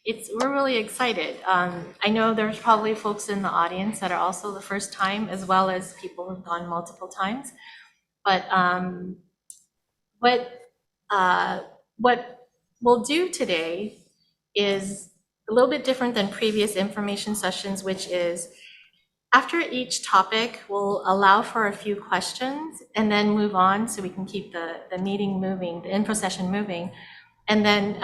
we're really excited. I know there's probably folks in the audience that are also the first time, as well as people who've gone multiple times. But what we'll do today is a little bit different than previous information sessions, which is after each topic, we'll allow for a few questions and then move on so we can keep the meeting moving, the info session moving, and then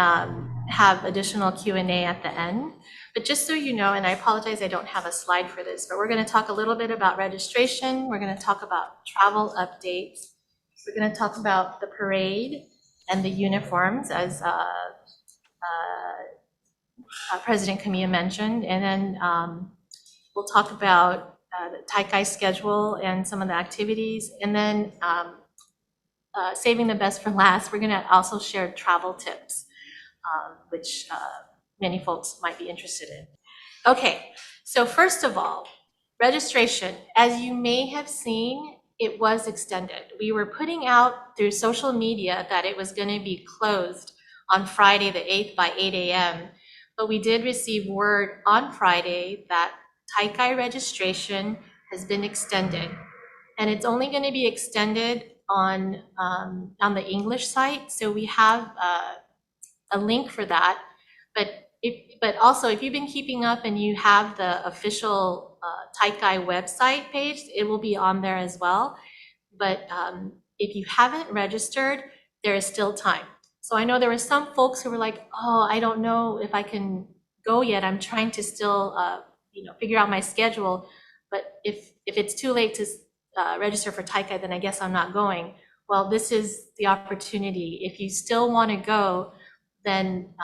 have additional Q&A at the end. But just so you know, and I apologize I don't have a slide for this, but we're going to talk a little bit about registration. We're going to talk about travel updates. We're going to talk about the parade and the uniforms, as President Kamiya mentioned. And then we'll talk about the Taikai schedule and some of the activities. And then saving the best for last, we're going to also share travel tips, which many folks might be interested in. Okay, so first of all, registration. As you may have seen, it was extended. We were putting out through social media that it was going to be closed on Friday the 8th by 8 a.m. But we did receive word on Friday that Taikai registration has been extended. And it's only going to be extended on the English site. So we have a link for that. But also, if you've been keeping up and you have the official Taikai website page, it will be on there as well. But if you haven't registered, there is still time. So I know there were some folks who were like, oh, I don't know if I can go yet. I'm trying to still figure out my schedule. But if it's too late to register for Taikai, then I guess I'm not going. Well, this is the opportunity. If you still want to go, then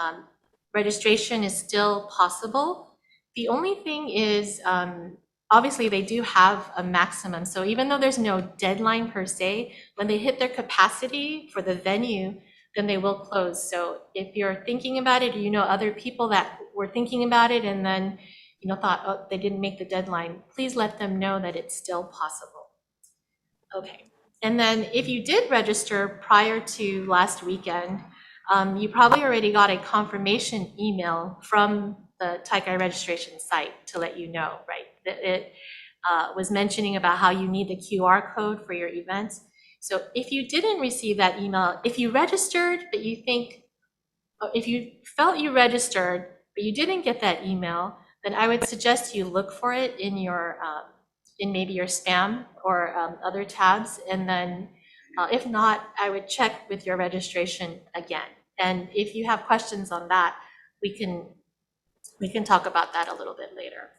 registration is still possible. The only thing is, obviously they do have a maximum. So even though there's no deadline per se, when they hit their capacity for the venue, then they will close. So if you're thinking about it, or you know other people that were thinking about it and then thought, oh, they didn't make the deadline, please let them know that it's still possible. Okay, and then if you did register prior to last weekend, you probably already got a confirmation email from the Taikai registration site to let you know, right? That it was mentioning about how you need the QR code for your events. So if you didn't receive that email, if you registered, but you think, if you felt you registered, but you didn't get that email, then I would suggest you look for it in your, in maybe your spam or other tabs. And then if not, I would check with your registration again. And if you have questions on that, we can talk about that a little bit later.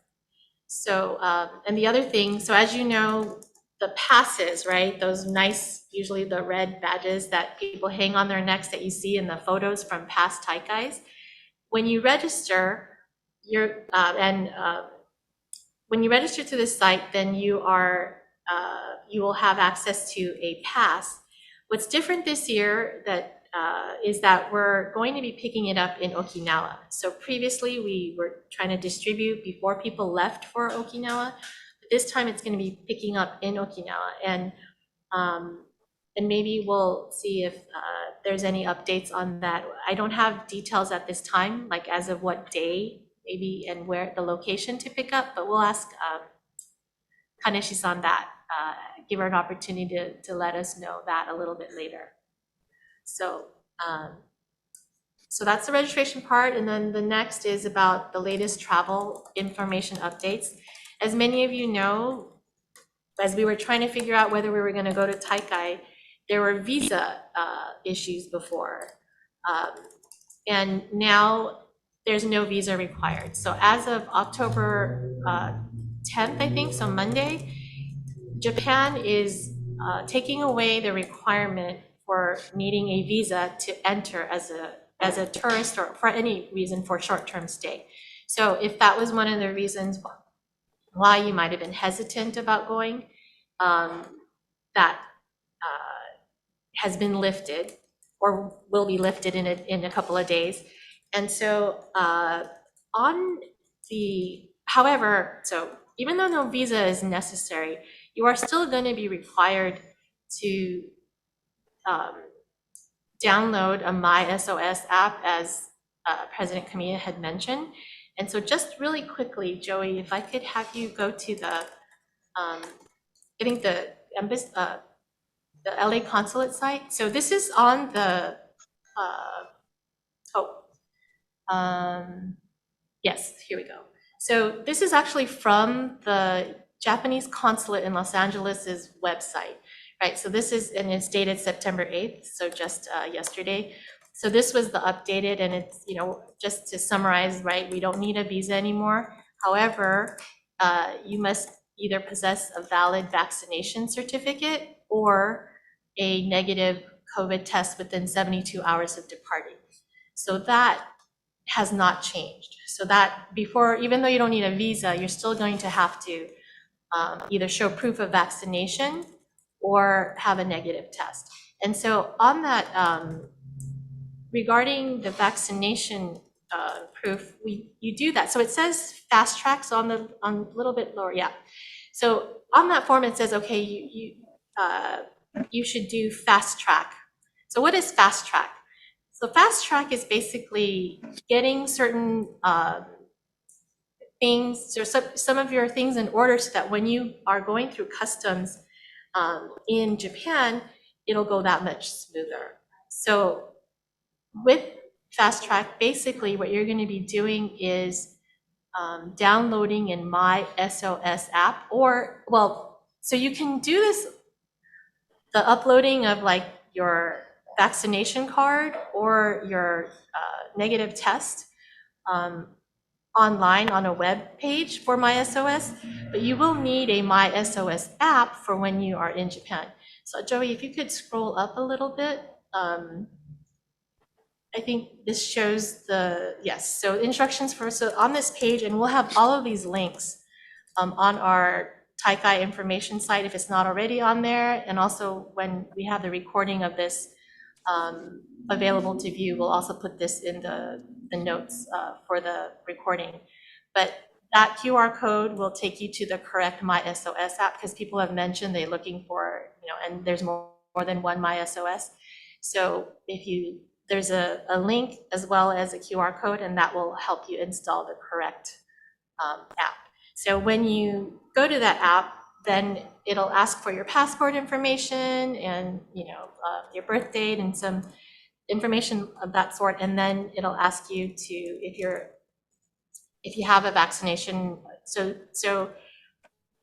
So, and the other thing, so as you know, the passes, right? Those nice, usually the red badges that people hang on their necks that you see in the photos from past Taikais. When you register, when you register to this site, then you will have access to a pass. What's different this year is that we're going to be picking it up in Okinawa. So previously we were trying to distribute before people left for Okinawa. But this time it's going to be picking up in Okinawa, and maybe we'll see if there's any updates on that. I don't have details at this time, like as of what day, maybe, and where the location to pick up, but we'll ask Kaneshi-san that, give her an opportunity to let us know that a little bit later. So, so that's the registration part. And then the next is about the latest travel information updates. As many of you know, as we were trying to figure out whether we were going to go to Taikai, there were visa issues before. And now there's no visa required. So as of October 10th, I think, so Monday, Japan is taking away the requirement for needing a visa to enter as a tourist or for any reason for short-term stay. So if that was one of the reasons why you might have been hesitant about going, that has been lifted or will be lifted in a couple of days. And so however, so even though no visa is necessary, you are still going to be required to download a MySOS app as President Kamiya had mentioned. And so just really quickly, Joey, if I could have you go to the, I think the LA consulate site. So this is on the, yes, here we go. So this is actually from the Japanese consulate in Los Angeles's website, right? So this is, and it's dated September 8th, so just yesterday. So this was the updated, and it's, you know, just to summarize, right? We don't need a visa anymore. However, you must either possess a valid vaccination certificate or a negative COVID test within 72 hours of departing. So that has not changed. So that before, even though you don't need a visa, you're still going to have to either show proof of vaccination or have a negative test. And so on that, regarding the vaccination proof, you do that. So it says fast tracks on the a little bit lower, yeah. So on that form it says, okay, you should do fast track. So what is fast track? So fast track is basically getting certain things, or some of your things in order so that when you are going through customs in Japan, it'll go that much smoother. So with fast track, basically what you're going to be doing is downloading in MySOS app, or, well, so you can do this, the uploading of like your vaccination card or your negative test online on a web page for MySOS, but you will need a MySOS app for when you are in Japan. So Joey, if you could scroll up a little bit, I think this shows the, yes, so instructions for, so on this page, and we'll have all of these links on our Taikai information site if it's not already on there, and also when we have the recording of this available to view, we'll also put this in the notes for the recording. But that QR code will take you to the correct MySOS app, because people have mentioned they're looking for, you know, and there's more than one MySOS. So if you, there's a link as well as a QR code, and that will help you install the correct app. So when you go to that app, then it'll ask for your passport information and, you know, your birth date and some information of that sort. And then it'll ask you to, if you have a vaccination. So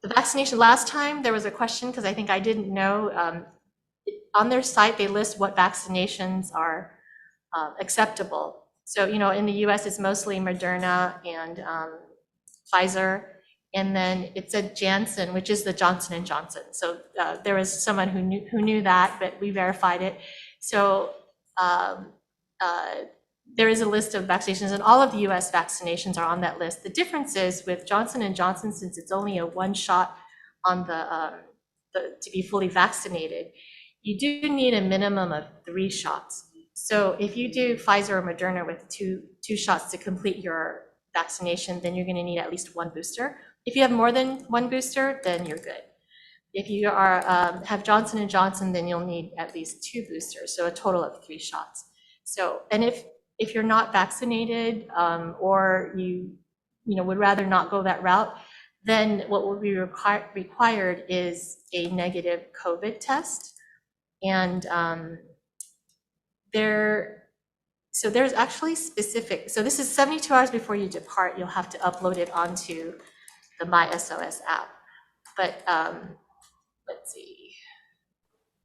the vaccination, last time there was a question, because I think I didn't know, on their site, they list what vaccinations are acceptable. So, you know, in the US, it's mostly Moderna and Pfizer. And then it said Janssen, which is the Johnson & Johnson. So there was someone who knew that, but we verified it. So there is a list of vaccinations, and all of the US vaccinations are on that list. The difference is with Johnson & Johnson, since it's only a one shot on to be fully vaccinated, you do need a minimum of 3 shots. So if you do Pfizer or Moderna with two shots to complete your vaccination, then you're going to need at least 1 booster. If you have more than 1 booster, then you're good. If you are have Johnson & Johnson, then you'll need at least 2 boosters, so a total of 3 shots. So, and if you're not vaccinated or you would rather not go that route, then what will be required is a negative COVID test. And there's actually specific, so this is 72 hours before you depart, you'll have to upload it onto the MySOS app. But let's see,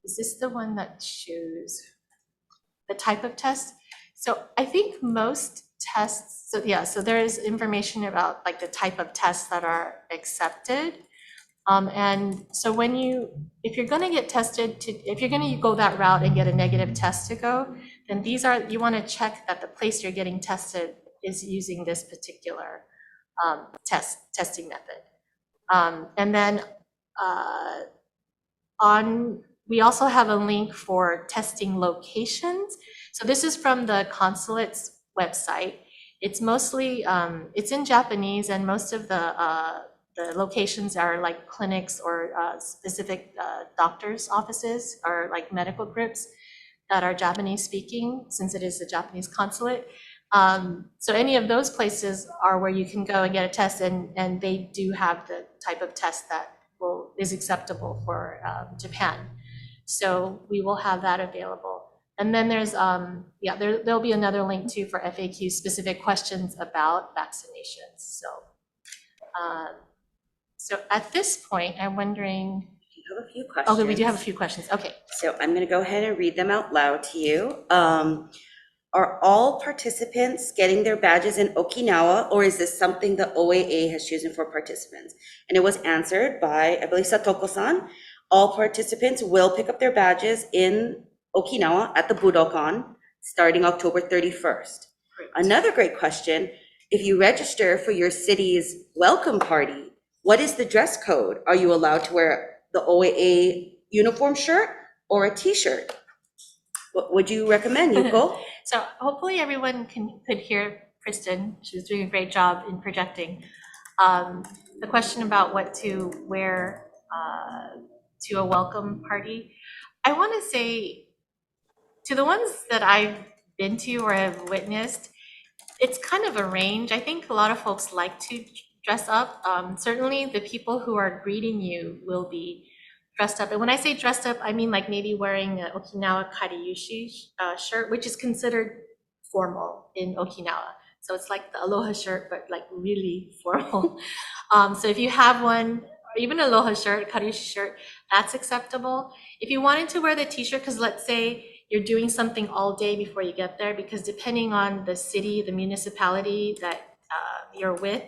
is this the one that shows the type of test? So I think most tests, so yeah, so there is information about like the type of tests that are accepted. And so if you're going to get tested, if you're going to go that route and get a negative test to go, then you want to check that the place you're getting tested is using this particular testing method. And then we also have a link for testing locations. So this is from the consulate's website. It's mostly, it's in Japanese, and most of the locations are like clinics or specific doctors' offices or like medical groups that are Japanese speaking, since it is a Japanese consulate. So any of those places are where you can go and get a test, and they do have the type of test that is acceptable for Japan. So we will have that available. And then there's, there'll be another link too for FAQ specific questions about vaccinations. So at this point, I'm wondering. We have a few questions. Okay, we do have a few questions. Okay. So I'm going to go ahead and read them out loud to you. Are all participants getting their badges in Okinawa, or is this something the OAA has chosen for participants? And it was answered by, I believe, Satoko-san. All participants will pick up their badges in Okinawa at the Budokan starting October 31st. Great. Another great question, if you register for your city's welcome party, what is the dress code? Are you allowed to wear the OAA uniform shirt or a t-shirt? What would you recommend, Yuko? So hopefully everyone could hear Kristin. She was doing a great job in projecting. The question about what to wear to a welcome party. I want to say, to the ones that I've been to or have witnessed, it's kind of a range. I think a lot of folks like to dress up. Certainly the people who are greeting you will be dressed up. And when I say dressed up, I mean like maybe wearing an Okinawa kariushi shirt, which is considered formal in Okinawa. So it's like the aloha shirt, but like really formal. So if you have one, or even an aloha shirt, kariushi shirt, that's acceptable. If you wanted to wear the t-shirt, because let's say you're doing something all day before you get there, because depending on the city, the municipality that you're with,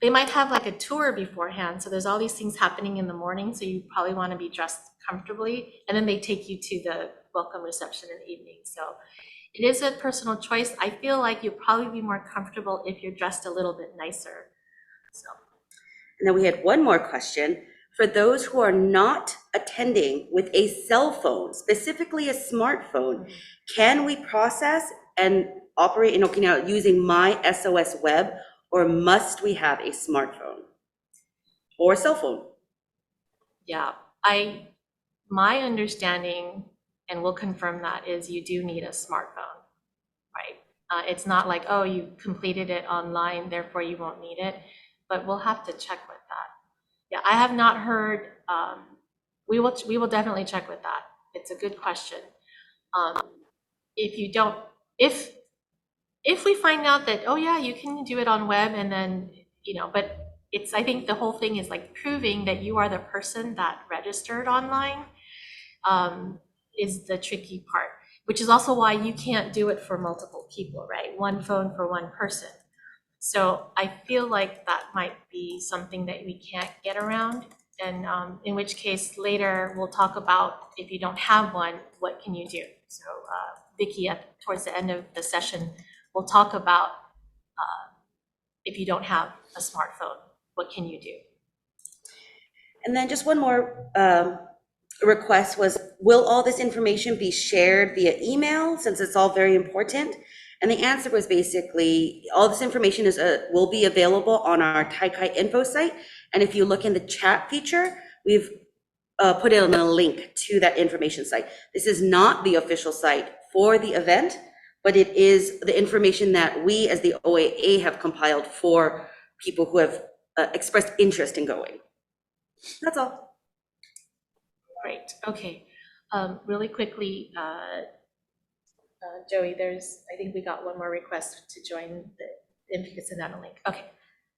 they might have like a tour beforehand. So there's all these things happening in the morning. So you probably want to be dressed comfortably. And then they take you to the welcome reception in the evening. So it is a personal choice. I feel like you'll probably be more comfortable if you're dressed a little bit nicer. So. And then we had one more question. For those who are not attending with a cell phone, specifically a smartphone, can we process and operate in Okinawa using MySOS Web, or must we have a smartphone or cell phone? Yeah, my understanding, and we'll confirm that, is you do need a smartphone, right? It's not like, oh, you completed it online, therefore you won't need it, but we'll have to check with that. Yeah, I have not heard, we will definitely check with that. It's a good question. If you don't, if we find out that, oh yeah, you can do it on web, and then, but it's, I think the whole thing is like proving that you are the person that registered online is the tricky part, which is also why you can't do it for multiple people, right? One phone for one person. So I feel like that might be something that we can't get around. And in which case later we'll talk about, if you don't have one, what can you do? So Vicky, towards the end of the session, we'll talk about if you don't have a smartphone, what can you do? And then just one more request was, will all this information be shared via email, since it's all very important? And the answer was basically, all this information will be available on our Taikai info site. And if you look in the chat feature, we've put in a link to that information site. This is not the official site for the event, but it is the information that we as the OAA have compiled for people who have expressed interest in going. That's all. Great, okay. Really quickly, Joey, I think we got one more request to join if you could send out a link. Okay,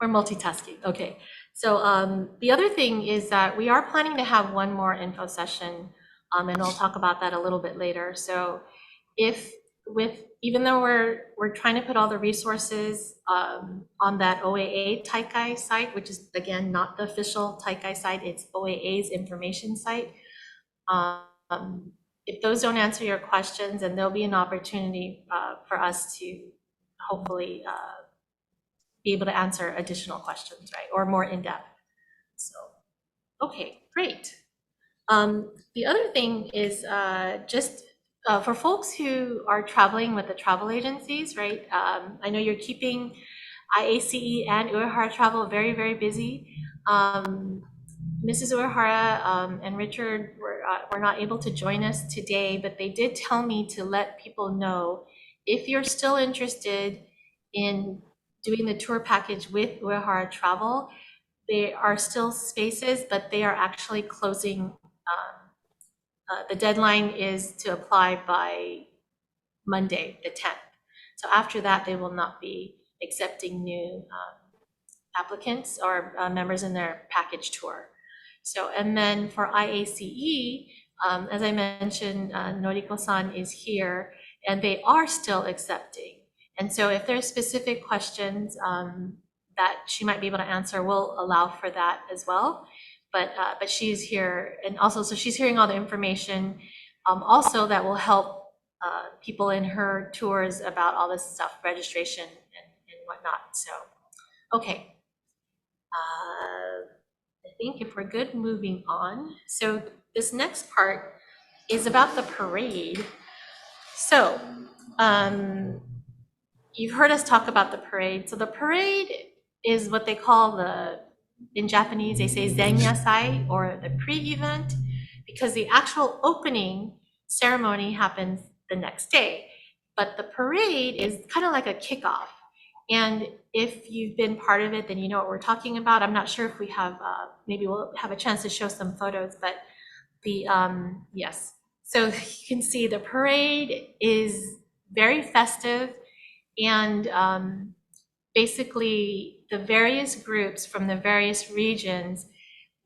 we're multitasking. Okay, so the other thing is that we are planning to have one more info session, and I'll talk about that a little bit later. So even though we're trying to put all the resources on that OAA Taikai site, which is again not the official Taikai site, it's OAA's information site. If those don't answer your questions, then there'll be an opportunity for us to hopefully be able to answer additional questions, right, or more in depth. So, okay, great. The other thing is just for folks who are traveling with the travel agencies, right? I know you're keeping IACE and Uyehara Travel very, very busy. Mrs. Uyehara and Richard were not able to join us today, but they did tell me to let people know, if you're still interested in doing the tour package with Uyehara Travel, there are still spaces, but they are actually closing. The deadline is to apply by Monday, the 10th. So after that, they will not be accepting new applicants or members in their package tour. So, and then for IACE, as I mentioned, Noriko-san is here, and they are still accepting. And so if there's specific questions that she might be able to answer, we'll allow for that as well. But she's here, and also, so she's hearing all the information also that will help people in her tours about all this stuff, registration and whatnot. So, okay. I think if we're good, moving on. So this next part is about the parade. So you've heard us talk about the parade. So the parade is what they call in Japanese, they say zenyassai, or the pre-event, because the actual opening ceremony happens the next day. But the parade is kind of like a kickoff. And if you've been part of it, then you know what we're talking about. I'm not sure if we have, maybe we'll have a chance to show some photos, but yes. So you can see the parade is very festive, and basically the various groups from the various regions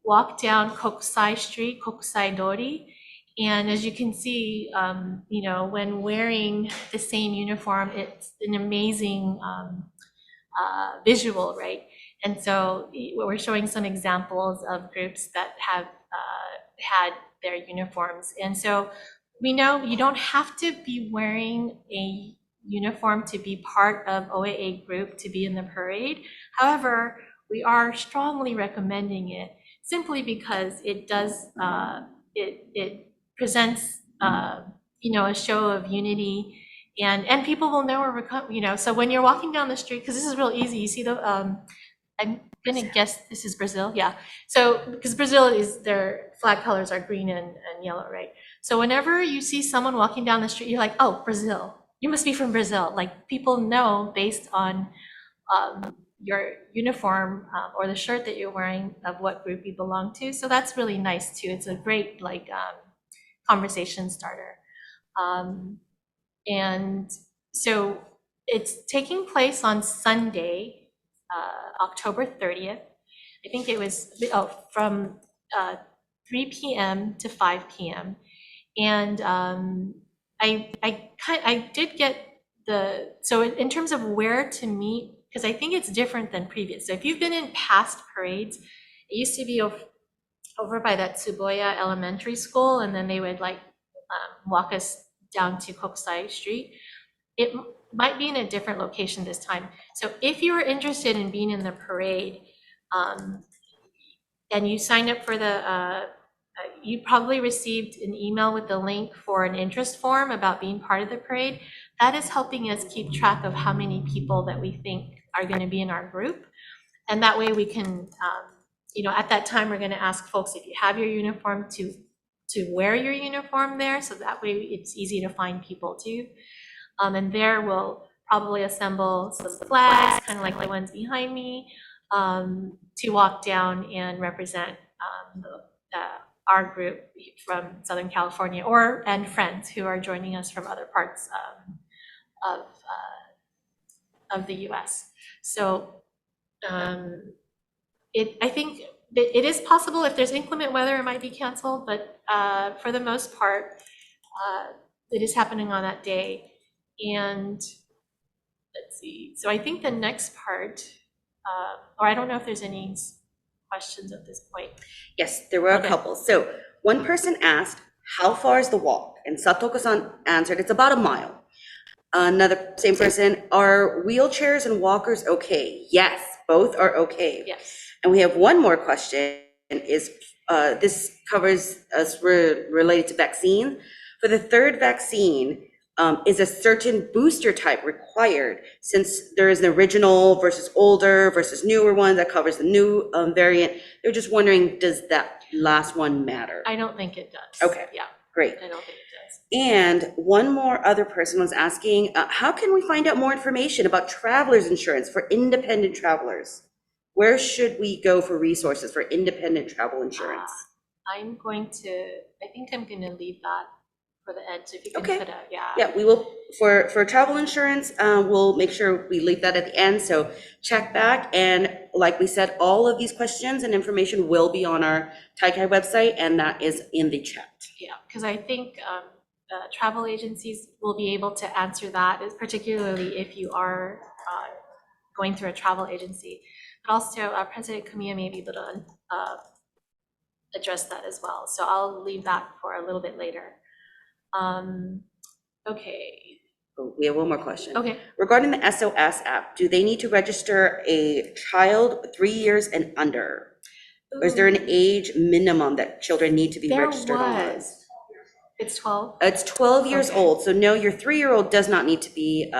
walk down Kokusai Street, Kokusaidōri. And as you can see, you know, when wearing the same uniform, it's an amazing visual, right? And so we're showing some examples of groups that have had their uniforms. And so we know you don't have to be wearing a uniform to be part of OAA group to be in the parade. However, we are strongly recommending it simply because it does, it presents, you know, a show of unity, and people will know where we're coming, you know. So when you're walking down the street, because this is real easy, you see the, I'm gonna guess this is Brazil, yeah. So, because Brazil is, their flag colors are green and yellow, right? So whenever you see someone walking down the street, you're like, oh, Brazil, you must be from Brazil. Like, people know based on your uniform or the shirt that you're wearing of what group you belong to. So that's really nice too. It's a great like conversation starter. And so it's taking place on Sunday, October 30th. I think it was from 3 p.m. to 5 p.m. And I did get so in terms of where to meet, because I think it's different than previous. So if you've been in past parades, it used to be over by that Tsuboya Elementary School, and then they would like walk us down to Kokusai Street. It might be in a different location this time. So if you are interested in being in the parade, and you signed up for the, you probably received an email with the link for an interest form about being part of the parade. That is helping us keep track of how many people that we think are going to be in our group. And that way we can, you know, at that time, we're going to ask folks, if you have your uniform, to wear your uniform there. So that way it's easy to find people too. And there we'll probably assemble some flags, kind of like the ones behind me, to walk down and represent our group from Southern California, and friends who are joining us from other parts of the US. So I think it is possible if there's inclement weather, it might be canceled, but for the most part, it is happening on that day. And let's see, so I think the next part, or I don't know if there's any questions at this point. Yes, there were a couple. So one person asked, how far is the walk? And Satoko-san answered, it's about a mile. Another, same person, are wheelchairs and walkers okay? Yes, both are okay. Yes. And we have one more question, is this covers us related to vaccine. For the third vaccine, is a certain booster type required, since there is an original versus older versus newer one that covers the new variant? They're just wondering, does that last one matter? I don't think it does. Okay. Yeah. Great. I don't think it does. And one more other person was asking, how can we find out more information about traveler's insurance for independent travelers? Where should we go for resources for independent travel insurance? I think I'm going to leave that for the end. So if you can Okay. put a, Yeah, we will, for travel insurance, we'll make sure we leave that at the end. So check back. And like we said, all of these questions and information will be on our Taikai website, and that is in the chat. Yeah, because I think travel agencies will be able to answer that, particularly if you are going through a travel agency. But also President Kamiya may be able to address that as well. So I'll leave that for a little bit later. Okay. Oh, we have one more question. Okay. Regarding the SOS app, do they need to register a child 3 years and under? Or is there an age minimum that children need to be registered on? It's 12? It's 12 years Okay. old. So no, your 3-year-old does not need to be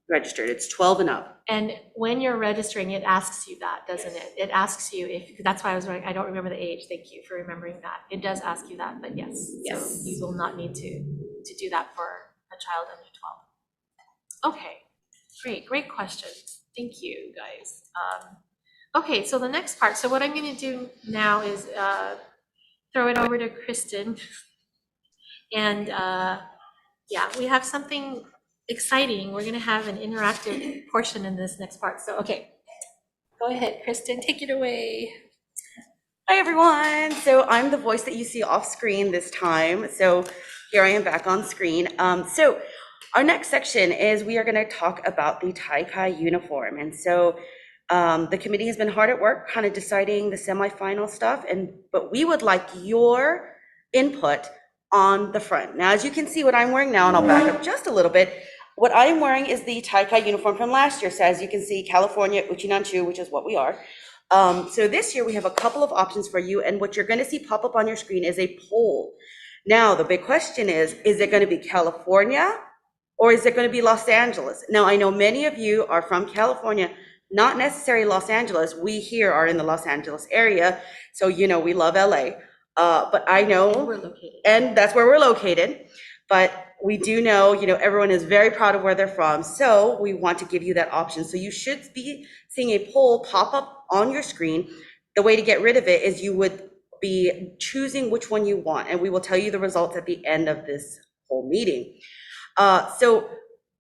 registered. It's 12 and up. And when you're registering, it asks you that, doesn't it? It asks you if, that's why I was wondering, I don't remember the age. Thank you for remembering that. It does ask you that, but yes. Yes. So you will not need to do that for a child under 12. Okay, great questions. Thank you, guys. Okay, so the next part. So what I'm going to do now is throw it over to Kristin. And yeah, we have something exciting. We're going to have an interactive portion in this next part. So, okay, go ahead, Kristin, take it away. Hi, everyone. So I'm the voice that you see off screen this time. So here I am back on screen. So our next section is we are going to talk about the Taikai uniform. And so the committee has been hard at work kind of deciding the semifinal stuff, but we would like your input on the front. Now, as you can see what I'm wearing now, and I'll back up just a little bit, what I'm wearing is the Taikai uniform from last year. So as you can see, California Uchinanchu, which is what we are. So this year we have a couple of options for you, and what you're going to see pop up on your screen is a poll. Now, the big question is it going to be California or is it going to be Los Angeles? Now, I know many of you are from California, not necessarily Los Angeles. We here are in the Los Angeles area, so you know we love LA. But I know, we're located. And that's where we're located. But we do know, everyone is very proud of where they're from. So we want to give you that option. So you should be seeing a poll pop up on your screen. The way to get rid of it is you would be choosing which one you want, and we will tell you the results at the end of this whole meeting. So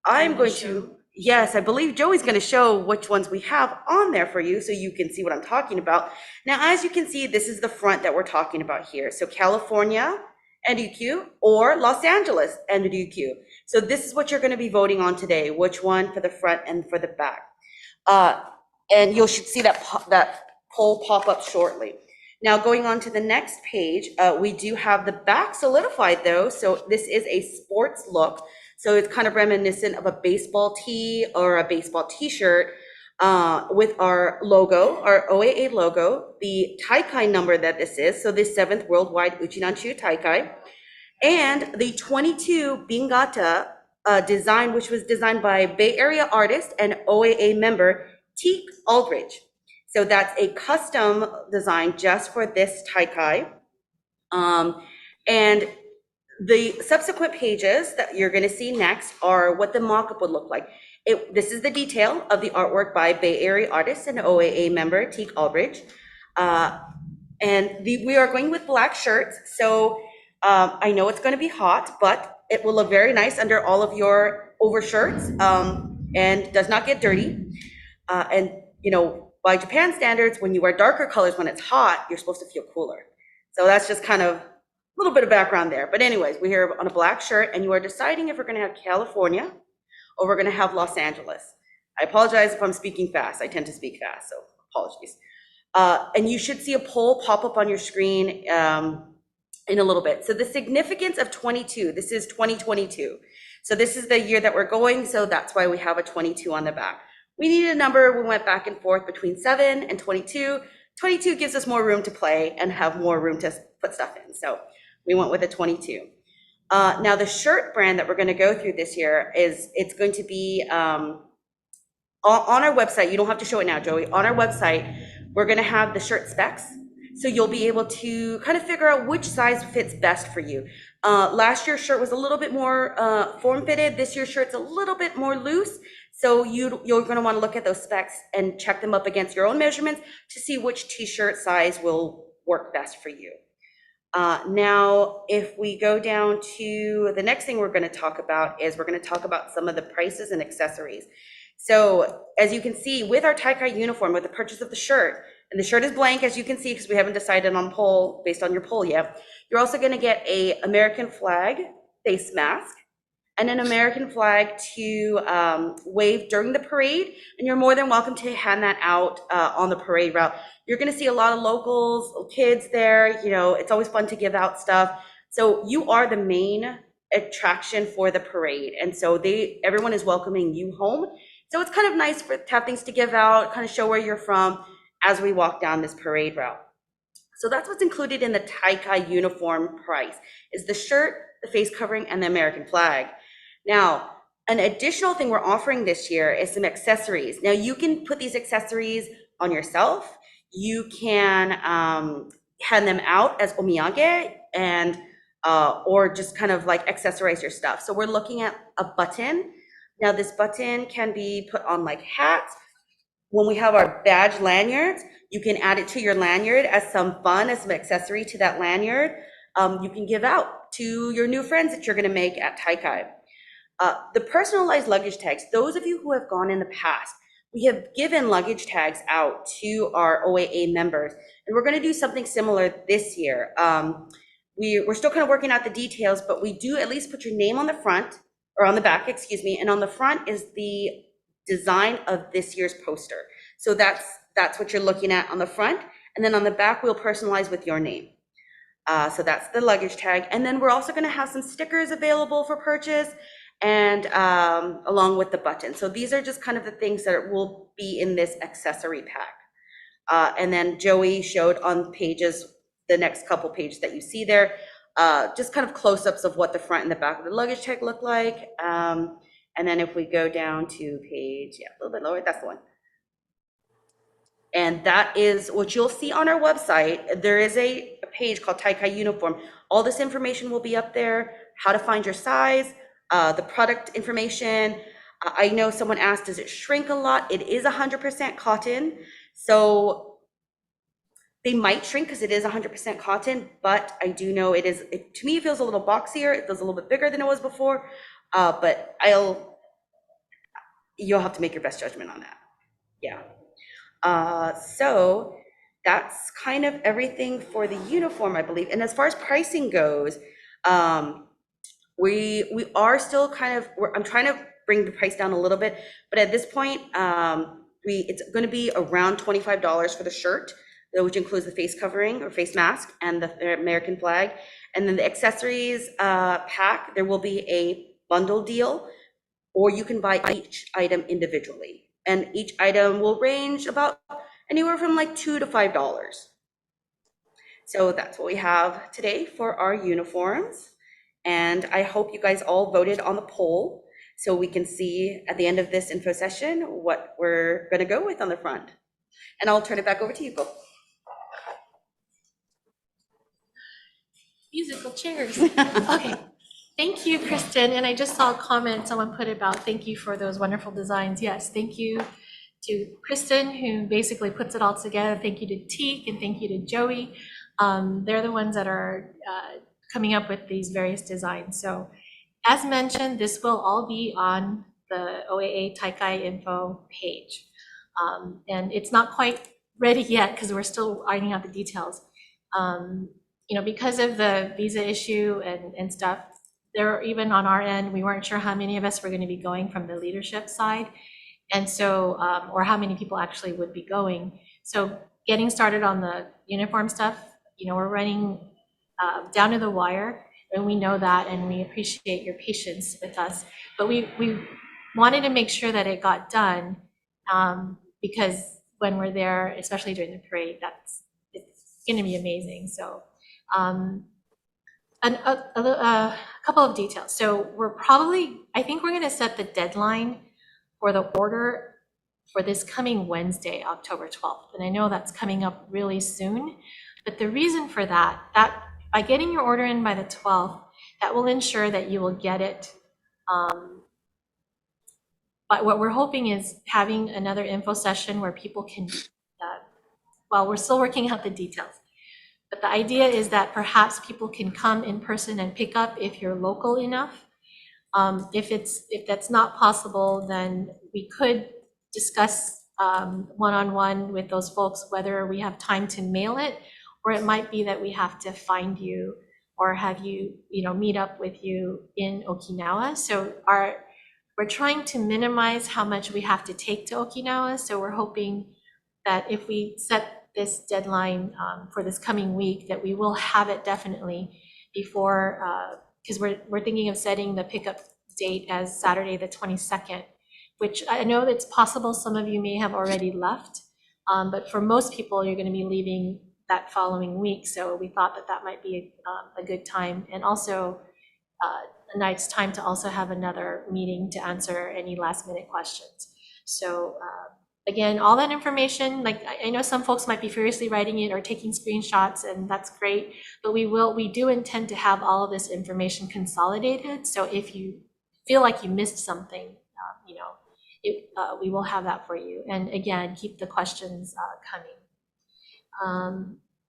I'm going to, yes, I believe Joey's going to show which ones we have on there for you so you can see what I'm talking about. Now, as you can see, this is the front that we're talking about here. So California and Ryūkyū or Los Angeles and Ryūkyū. So this is what you're going to be voting on today, which one for the front and for the back. And you should see that poll pop up shortly. Now, going on to the next page, we do have the back solidified though. So this is a sports look. So it's kind of reminiscent of a baseball tee or a baseball t-shirt with our logo, our OAA logo, the Taikai number that this is. So the 7th Worldwide Uchinanchu Taikai, and the 22 Bingata design, which was designed by Bay Area artist and OAA member Teak Aldridge. So that's a custom design just for this Taikai. And the subsequent pages that you're going to see next are what the mock-up would look like. This is the detail of the artwork by Bay Area artist and OAA member Teak Aldridge. We are going with black shirts. So I know it's going to be hot, but it will look very nice under all of your overshirts and does not get dirty. By Japan standards, when you wear darker colors when it's hot, you're supposed to feel cooler. So that's just kind of a little bit of background there. But anyways, we're here on a black shirt, and you are deciding if we're going to have California or we're going to have Los Angeles. I apologize if I'm speaking fast. I tend to speak fast, so apologies. And you should see a poll pop up on your screen in a little bit. So the significance of 22, this is 2022. So this is the year that we're going, so that's why we have a 22 on the back. We needed a number. We went back and forth between 7 and 22. 22 gives us more room to play and have more room to put stuff in. So we went with a 22. Now the shirt brand that we're going to go through this year it's going to be on our website. You don't have to show it now, Joey. On our website, we're going to have the shirt specs. So you'll be able to kind of figure out which size fits best for you. Last year's shirt was a little bit more form-fitted. This year's shirt's a little bit more loose. So you're going to want to look at those specs and check them up against your own measurements to see which t-shirt size will work best for you. Now, if we go down to the next thing we're going to talk about is we're going to talk about some of the prices and accessories. So as you can see with our Taikai uniform, with the purchase of the shirt, and the shirt is blank, as you can see, because we haven't decided on poll based on your poll yet. You're also going to get a American flag face mask and an American flag to wave during the parade. And you're more than welcome to hand that out on the parade route. You're going to see a lot of locals, kids there. You know, it's always fun to give out stuff. So you are the main attraction for the parade. And so everyone is welcoming you home. So it's kind of nice to have things to give out, kind of show where you're from as we walk down this parade route. So that's what's included in the Taikai uniform price, is the shirt, the face covering, and the American flag. Now, an additional thing we're offering this year is some accessories. Now, you can put these accessories on yourself. You can hand them out as omiyage and or just kind of like accessorize your stuff. So we're looking at a button. Now, this button can be put on like hats. When we have our badge lanyards, you can add it to your lanyard as some fun, as some accessory to that lanyard. You can give out to your new friends that you're going to make at Taikai. The personalized luggage tags, those of you who have gone in the past, we have given luggage tags out to our OAA members, and we're going to do something similar this year. We're still kind of working out the details, but we do at least put your name on the front, or on the back, excuse me, and on the front is the design of this year's poster. So that's what you're looking at on the front, and then on the back we'll personalize with your name. So that's the luggage tag, and then we're also going to have some stickers available for purchase, and along with the button. So these are just kind of the things that will be in this accessory pack. And then Joey showed on pages, the next couple pages that you see there, just kind of close-ups of what the front and the back of the luggage tag look like. And then if we go down to page, a little bit lower, that's the one. And that is what you'll see on our website. There is a page called Taikai Uniform. All this information will be up there, how to find your size, the product information. I know someone asked, does it shrink a lot? It is 100% cotton. So they might shrink because it is 100% cotton, but I do know to me, it feels a little boxier. It feels a little bit bigger than it was before, but you'll have to make your best judgment on that. Yeah. So that's kind of everything for the uniform, I believe. And as far as pricing goes, we are still I'm trying to bring the price down a little bit, but at this point, it's going to be around $25 for the shirt, which includes the face covering or face mask and the American flag. And then the accessories pack, there will be a bundle deal, or you can buy each item individually. And each item will range about anywhere from like $2 to $5. So that's what we have today for our uniforms. And I hope you guys all voted on the poll so we can see at the end of this info session what we're going to go with on the front. And I'll turn it back over to you, Ko. Musical chairs. Okay. Thank you, Kristin. And I just saw a comment someone put about thank you for those wonderful designs. Yes, thank you to Kristin, who basically puts it all together. Thank you to Teak, and thank you to Joey. They're the ones that are coming up with these various designs. So as mentioned, this will all be on the OAA Taikai info page. And it's not quite ready yet because we're still ironing out the details. Because of the visa issue and stuff, there, even on our end, we weren't sure how many of us were going to be going from the leadership side. And so, or how many people actually would be going. So getting started on the uniform stuff, we're running down to the wire, and we know that, and we appreciate your patience with us. But we wanted to make sure that it got done because when we're there, especially during the parade, it's going to be amazing. So a couple of details. So I think we're going to set the deadline for the order for this coming Wednesday, October 12th. And I know that's coming up really soon. But the reason for that by getting your order in by the 12th, that will ensure that you will get it. But what we're hoping is having another info session where people can, well, we're still working out the details. But the idea is that perhaps people can come in person and pick up if you're local enough. If that's not possible, then we could discuss one-on-one with those folks whether we have time to mail it, or it might be that we have to find you or have you, meet up with you in Okinawa. So we're trying to minimize how much we have to take to Okinawa. So we're hoping that if we set this deadline for this coming week, that we will have it definitely before, because we're thinking of setting the pickup date as Saturday the 22nd, which I know it's possible some of you may have already left, but for most people, you're going to be leaving that following week. So we thought that might be a good time, and also a nice time to also have another meeting to answer any last minute questions. So again, all that information, like I know some folks might be furiously writing it or taking screenshots, and that's great, but we do intend to have all of this information consolidated. So if you feel like you missed something, we will have that for you. And again, keep the questions coming.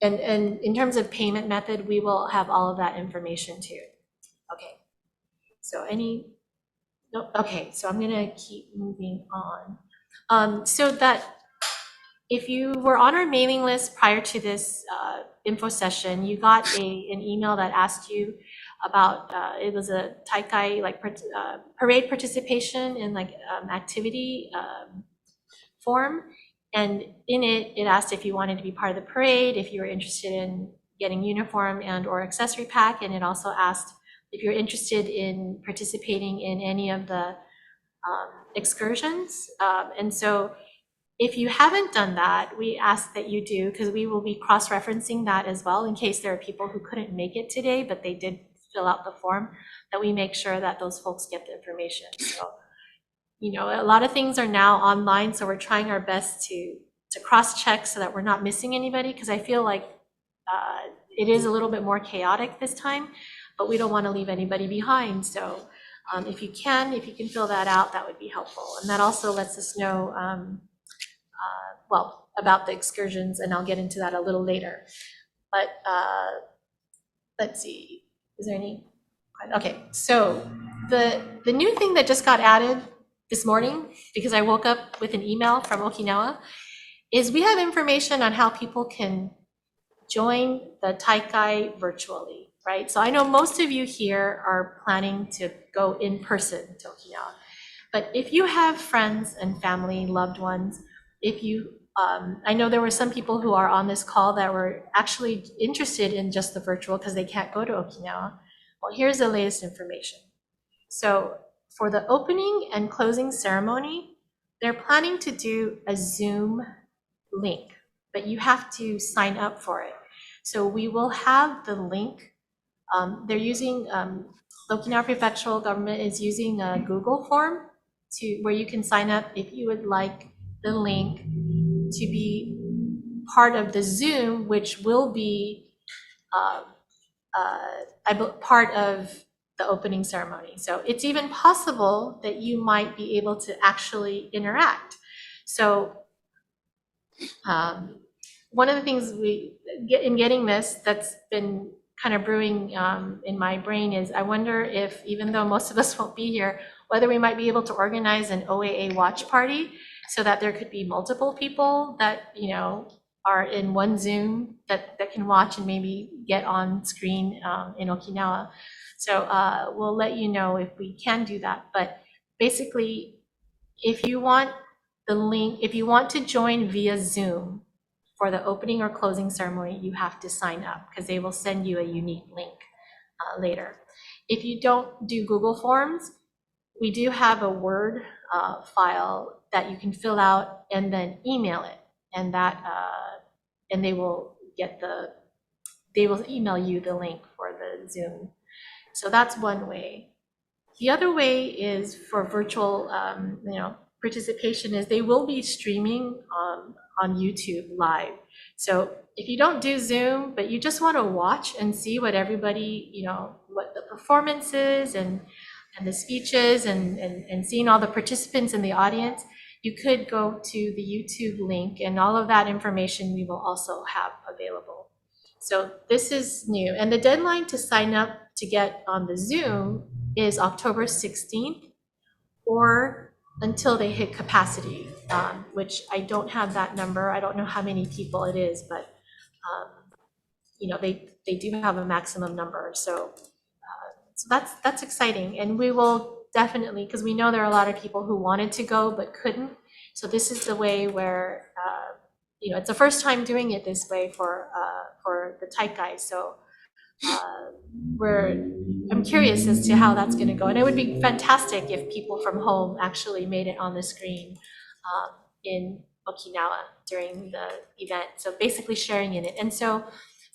And in terms of payment method, we will have all of that information too. Okay. So okay, so I'm gonna keep moving on. So that if you were on our mailing list prior to this info session, you got an email that asked you about, it was a Taikai, like parade participation in like activity form. And in it, it asked if you wanted to be part of the parade, if you were interested in getting uniform and or accessory pack. And it also asked if you're interested in participating in any of the excursions. And so if you haven't done that, we ask that you do, because we will be cross-referencing that as well in case there are people who couldn't make it today, but they did fill out the form, that we make sure that those folks get the information. So, a lot of things are now online, so we're trying our best to cross-check so that we're not missing anybody, because I feel like it is a little bit more chaotic this time, but we don't want to leave anybody behind. So if you can fill that out, that would be helpful. And that also lets us know, about the excursions, and I'll get into that a little later. But let's see, is there any? Okay, so the new thing that just got added this morning, because I woke up with an email from Okinawa, is we have information on how people can join the Taikai virtually, right? So I know most of you here are planning to go in person to Okinawa, but if you have friends and family, loved ones, if you, I know there were some people who are on this call that were actually interested in just the virtual because they can't go to Okinawa. Well, here's the latest information. So for the opening and closing ceremony, they're planning to do a Zoom link, but you have to sign up for it. So we will have the link. They're using, the Okinawa Prefectural Government is using a Google form where you can sign up if you would like the link to be part of the Zoom, which will be part of the opening ceremony. So it's even possible that you might be able to actually interact. So one of the things in getting this that's been kind of brewing in my brain is I wonder if, even though most of us won't be here, whether we might be able to organize an OAA watch party so that there could be multiple people that, are in one Zoom that can watch and maybe get on screen in Okinawa. So we'll let you know if we can do that. But basically, if you want the link, if you want to join via Zoom for the opening or closing ceremony, you have to sign up because they will send you a unique link later. If you don't do Google Forms, we do have a Word file that you can fill out and then email it, and that and they will email you the link for the Zoom. So that's one way. The other way is for virtual participation is they will be streaming on YouTube live. So if you don't do Zoom, but you just want to watch and see what everybody, what the performance is and the speeches and seeing all the participants in the audience, you could go to the YouTube link, and all of that information we will also have available. So this is new. And the deadline to sign up to get on the Zoom is October 16th or until they hit capacity, which I don't have that number. I don't know how many people it is, but they do have a maximum number. So that's exciting. And we will definitely, because we know there are a lot of people who wanted to go but couldn't. So this is the way where, it's the first time doing it this way for the Taikai. So I'm curious as to how that's going to go. And it would be fantastic if people from home actually made it on the screen in Okinawa during the event. So basically sharing in it. And so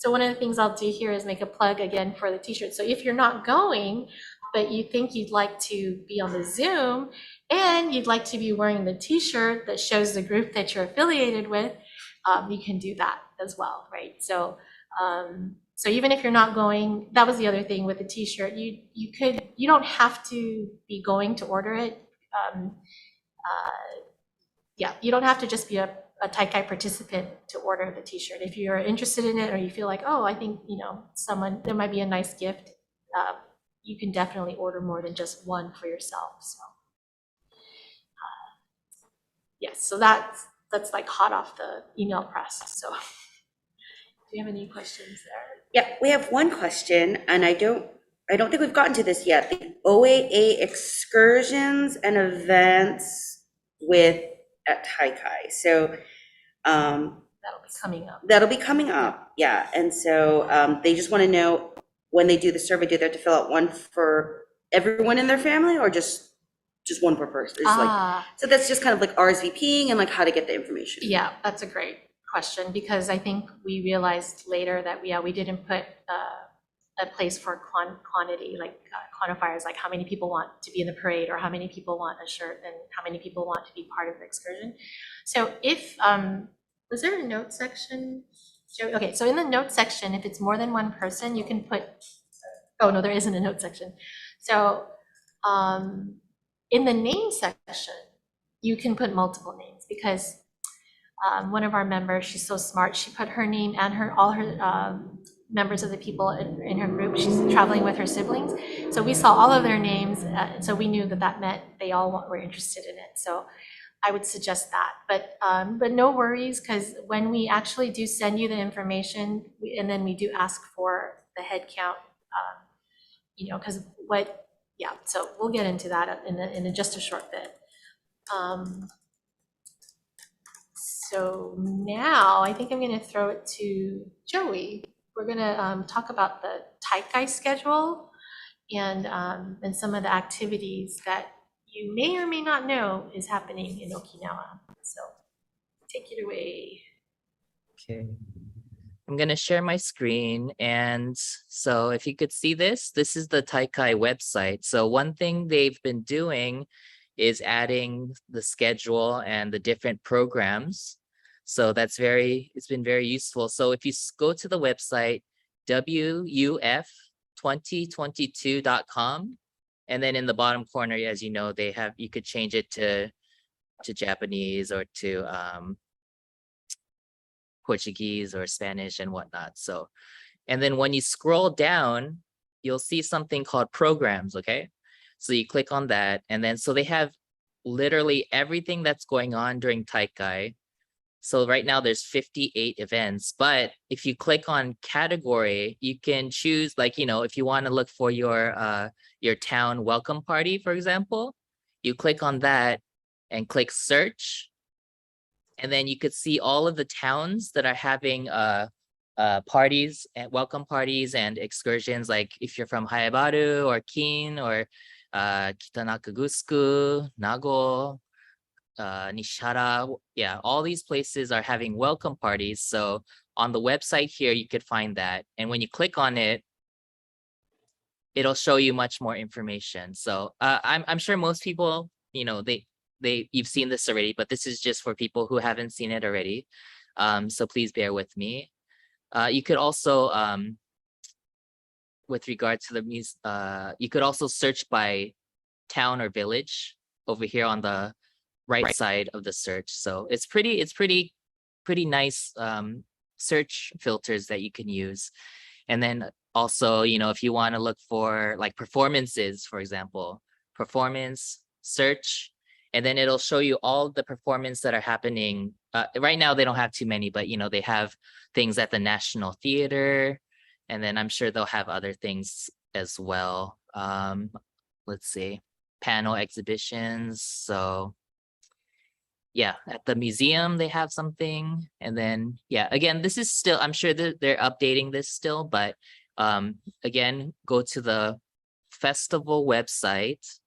one of the things I'll do here is make a plug again for the t-shirt. So if you're not going, but you think you'd like to be on the Zoom and you'd like to be wearing the t-shirt that shows the group that you're affiliated with, you can do that as well, right? So even if you're not going, that was the other thing with the t-shirt, you don't have to be going to order it. You don't have to just be a Taikai participant to order the t-shirt. If you're interested in it or you feel like, oh, I think, there might be a nice gift, you can definitely order more than just one for yourself. So yes, so that's like hot off the email press. So do you have any questions there? Yeah, we have one question, and I don't think we've gotten to this yet. The OAA excursions and events at Taikai. So that'll be coming up. Yeah. And so they just want to know, when they do the survey, do they have to fill out one for everyone in their family or just one per person? So that's just kind of like RSVPing and like how to get the information. Yeah, that's a great question, because I think we realized later that we didn't put a place for quantity, like quantifiers, like how many people want to be in the parade or how many people want a shirt and how many people want to be part of the excursion. So if, was there a note section? Okay, so in the note section, if it's more than one person, you can put, oh no, there isn't a note section. So in the name section, you can put multiple names, because one of our members, she's so smart, she put her name and all her members of the people in her group. She's traveling with her siblings. So we saw all of their names, so we knew that meant they all were interested in it. So I would suggest that, but no worries, because when we actually do send you the information, and then we do ask for the head count, because so we'll get into that in just a short bit. So now I think I'm going to throw it to Joey. We're going to talk about the Taikai schedule and some of the activities that you may or may not know is happening in Okinawa. So take it away. Okay. I'm going to share my screen. And so if you could see this is the Taikai website. So one thing they've been doing is adding the schedule and the different programs. So it's been very useful. So if you go to the website, wuf2022.com, and then in the bottom corner, as you know, you could change it to Japanese or to Portuguese or Spanish and whatnot. So, and then when you scroll down, you'll see something called programs, okay? So you click on that, and then so they have literally everything that's going on during Taikai. So right now there's 58 events, but if you click on category, you can choose, like, if you want to look for your town welcome party, for example, you click on that and click search. And then you could see all of the towns that are having parties and welcome parties and excursions. Like if you're from Haebaru or Kin or Kitanakagusuku, Nago, Nishihara, yeah, all these places are having welcome parties. So on the website here, you could find that. And when you click on it, it'll show you much more information. So I'm sure most people, you've seen this already, but this is just for people who haven't seen it already. So please bear with me. You could also, with regard to the you could also search by town or village over here on the right side of the search. So it's pretty nice search filters that you can use. And then also, if you want to look for like performances, for example, performance, search, and then it'll show you all the performance that are happening. Right now, they don't have too many, but they have things at the National Theater, and then I'm sure they'll have other things as well. Let's see, panel exhibitions. So yeah, at the museum, they have something. And then, yeah, again, this is still, I'm sure that they're updating this still, but again, go to the festival website,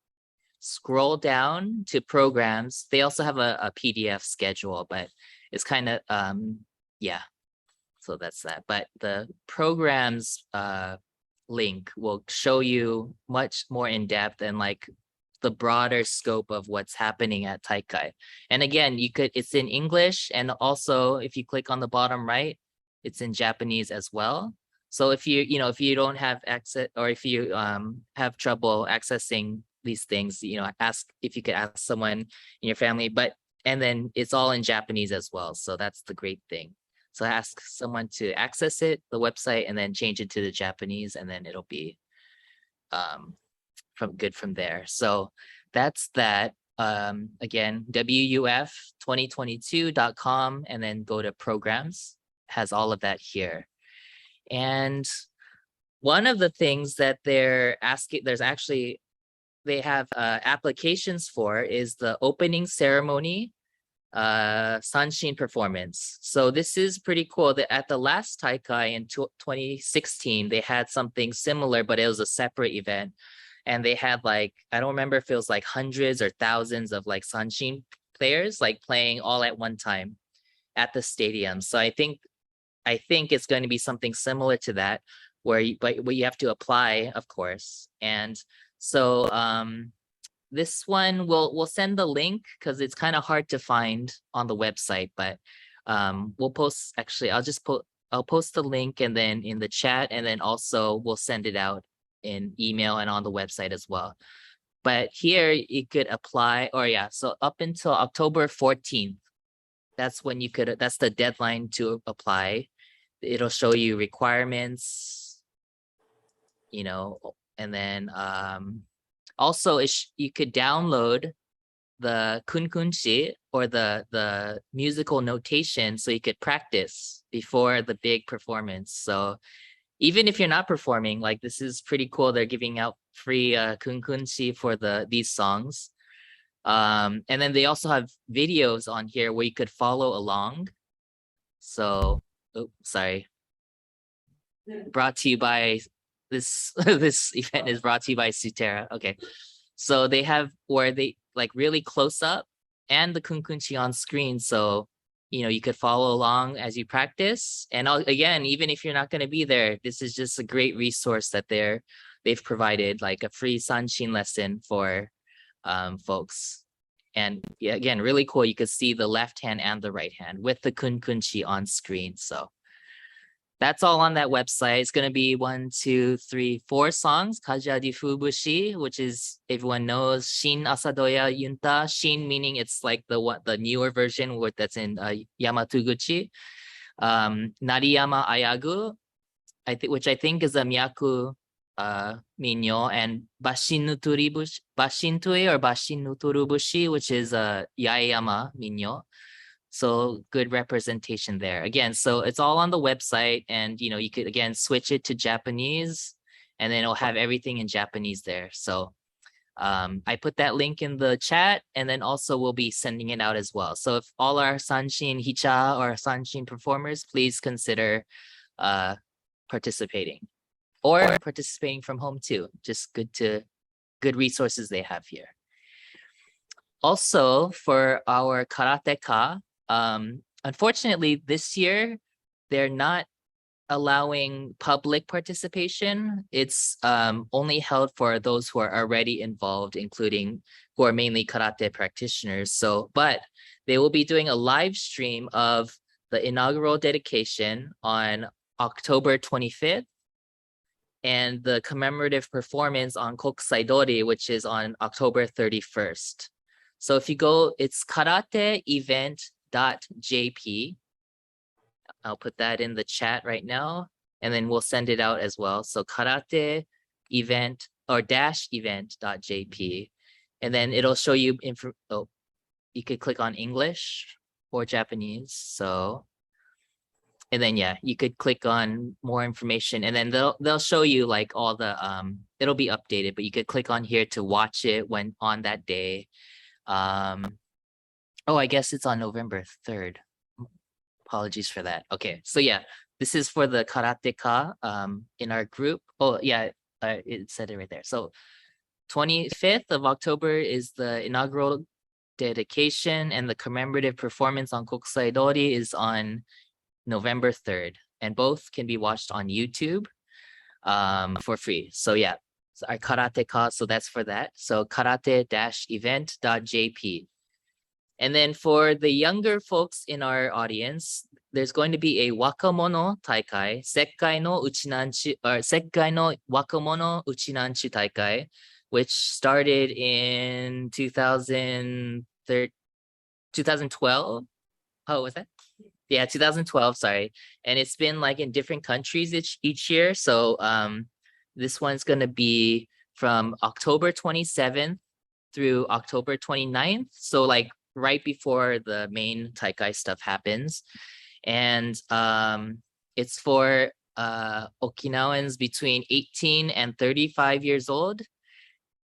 scroll down to programs. They also have a PDF schedule, but it's kind of, yeah, so that's that. But the programs link will show you much more in depth and like the broader scope of what's happening at Taikai. And again, it's in English, and also if you click on the bottom right, it's in Japanese as well. So if if you don't have access, or if you have trouble accessing these things, ask if you could ask someone in your family, and then it's all in Japanese as well. So that's the great thing. So ask someone to access it, the website, and then change it to the Japanese, and then it'll be from there. So that's that. Again, wuf2022.com, and then go to programs, has all of that here. And one of the things that they're asking, they have applications for is the opening ceremony Sanshin performance. So this is pretty cool. That at the last Taikai in 2016, they had something similar, but it was a separate event. And they had like, I don't remember if it was like hundreds or thousands of like Sanshin players like playing all at one time at the stadium. So I think it's going to be something similar to that, where you have to apply, of course. And so this one we'll send the link because it's kind of hard to find on the website, but we'll post, actually I'll post the link and then in the chat, and then also we'll send it out in email and on the website as well. But here you could apply, or yeah, so up until October 14th, that's when that's the deadline to apply. It'll show you requirements, and then also you could download the kunkunshi, or the musical notation, so you could practice before the big performance. So even if you're not performing, like, this is pretty cool. They're giving out free kunkunshi for these songs. And then they also have videos on here where you could follow along. So, sorry. Brought to you by this event is brought to you by Sutera. Okay. So they have where they like really close up and the kunkunchi on screen. So you could follow along as you practice. And again, even if you're not going to be there, this is just a great resource that they've provided, like a free Sanshin lesson for folks. And yeah, again, really cool. You could see the left hand and the right hand with the kunkunchi on screen. So that's all on that website. It's going to be 1, 2, 3, 4 songs. Kajadi Fubushi, which is, everyone knows, Shin Asadoya Yunta. Shin meaning it's like the newer version that's in Yamatuguchi. Nariyama Ayagu, which I think is a Myaku Minyo, and Bashintui or Bashinuturubushi, which is a Yaeyama Minyo. So good representation there. Again, so it's all on the website, and you could again switch it to Japanese, and then it'll have everything in Japanese there. So I put that link in the chat, and then also we'll be sending it out as well. So if all our Sanshin Hicha or Sanshin performers, please consider participating, or participating from home too. Just good resources they have here. Also for our karateka, unfortunately this year they're not allowing public participation. It's only held for those who are already involved, including who are mainly karate practitioners. So, but they will be doing a live stream of the inaugural dedication on October 25th, and the commemorative performance on Kokusaidōri, which is on October 31st. So if you go, it's 𝗥𝗘𝗚𝗏𝗥𝗘𝗏. I'll put that in the chat right now, and then we'll send it out as well. So karate event or -event.jp, and then it'll show you info. Oh, you could click on English or Japanese. So, and then yeah, you could click on more information, and then they'll show you like all the it'll be updated, but you could click on here to watch it when on that day. Oh, I guess it's on November 3rd. Apologies for that. Okay, so yeah, this is for the karateka in our group. Oh yeah, it said it right there. So 25th of October is the inaugural dedication, and the commemorative performance on Kokusaidōri is on November 3rd, and both can be watched on YouTube for free. So yeah, so our karateka, so that's for that. So karate-event.jp. And then for the younger folks in our audience, there's going to be a Wakamono Taikai, Sekkai no Uchinanchu, or Sekkai no Wakamono Uchinanchu Taikai, which started in 2012. Oh, was that? Yeah, 2012, sorry. And it's been like in different countries each year. So this one's going to be from October 27th through October 29th. So like right before the main Taikai stuff happens. And it's for Okinawans between 18 and 35 years old.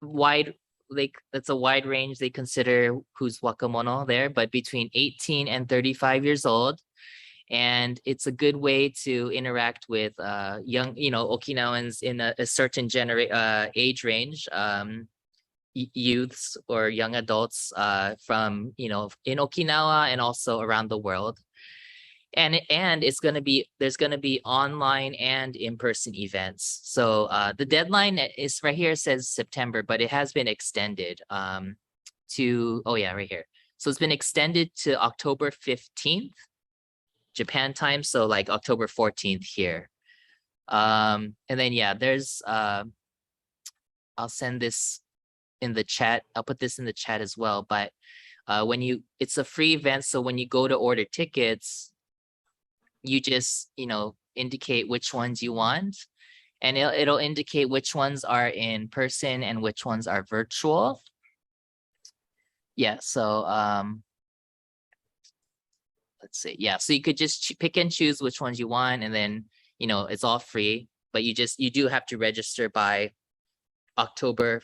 That's a wide range they consider who's wakamono there, but between 18 and 35 years old. And it's a good way to interact with young, Okinawans in a certain age range, youths or young adults from, in Okinawa and also around the world. And there's going to be online and in-person events. So the deadline is right here, it says September, but it has been extended to, oh yeah, right here. So it's been extended to October 15th, Japan time. So like October 14th here. And then, yeah, there's, I'll send this in the chat. I'll put this in the chat as well. But it's a free event. So when you go to order tickets, you just, indicate which ones you want, and it'll indicate which ones are in person and which ones are virtual. Yeah, so let's see. Yeah, so you could just pick and choose which ones you want, and then, it's all free, but you do have to register by October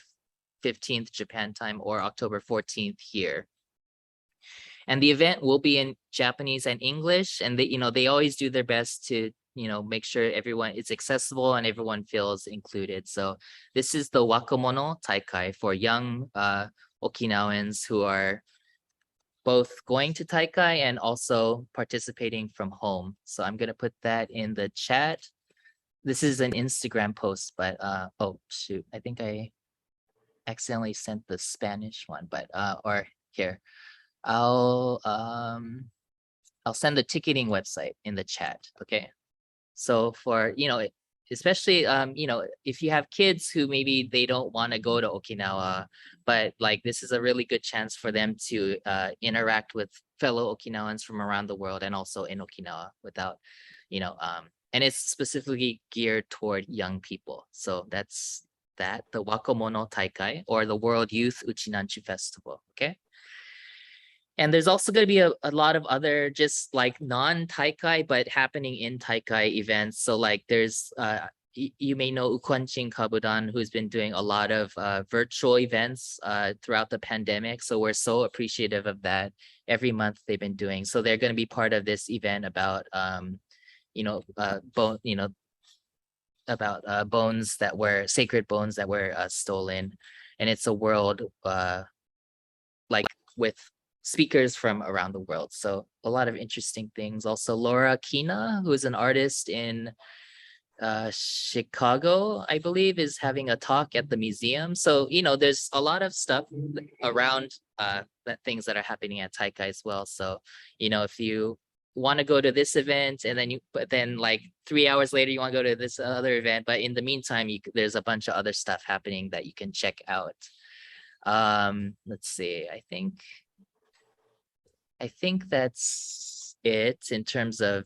15th Japan time or October 14th here. And the event will be in Japanese and English, and they always do their best to, make sure it's accessible and everyone feels included. So this is the Wakamono Taikai for young Okinawans who are both going to Taikai and also participating from home. So I'm going to put that in the chat. This is an Instagram post, but oh shoot, I think I accidentally sent the Spanish one, but or here. I'll send the ticketing website in the chat. Okay. So for, especially, if you have kids who maybe they don't want to go to Okinawa, but like this is a really good chance for them to interact with fellow Okinawans from around the world and also in Okinawa without, and it's specifically geared toward young people. So that's the Wakamono Taikai, or the World Youth Uchinanchu Festival. Okay. And there's also going to be a lot of other just like non-Taikai but happening in Taikai events. So like there's, you may know 𝗥𝗘𝗚𝗏𝗥𝗘𝗏, who's been doing a lot of virtual events throughout the pandemic. So we're so appreciative of that. Every month they've been doing. So they're going to be part of this event about, bones that were sacred bones that were stolen. And it's a world like with speakers from around the world. So a lot of interesting things. Also Laura Kina, who is an artist in Chicago, I believe, is having a talk at the museum. So, there's a lot of stuff around things that are happening at Taikai as well. So, if you want to go to this event, and but then like 3 hours later you want to go to this other event, but in the meantime there's a bunch of other stuff happening that you can check out. Let's see, I think that's it in terms of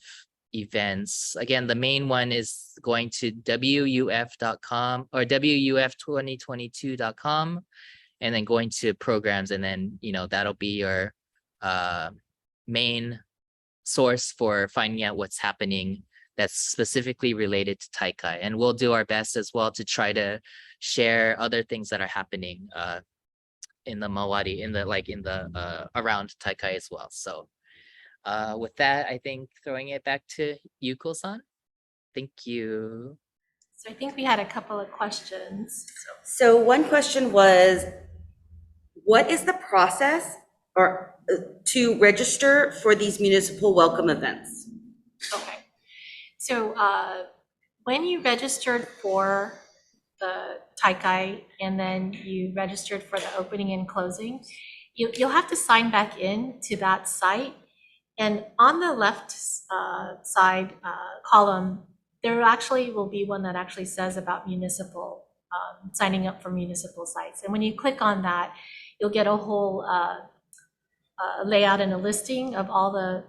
events. Again, the main one is going to wuf.com or wuf2022.com, and then going to programs, and then that'll be your main source for finding out what's happening that's specifically related to Taikai. And we'll do our best as well to try to share other things that are happening in the Mawari, in the around Taikai as well. So with that, I think throwing it back to Yuko-san. Thank you. So I think we had a couple of questions. So one question was, what is the process to register for these municipal welcome events? Okay. So when you registered for the Taikai and then you registered for the opening and closing, you'll have to sign back in to that site. And on the left side column, there actually will be one that actually says about municipal, signing up for municipal sites. And when you click on that, you'll get a whole layout and a listing of all the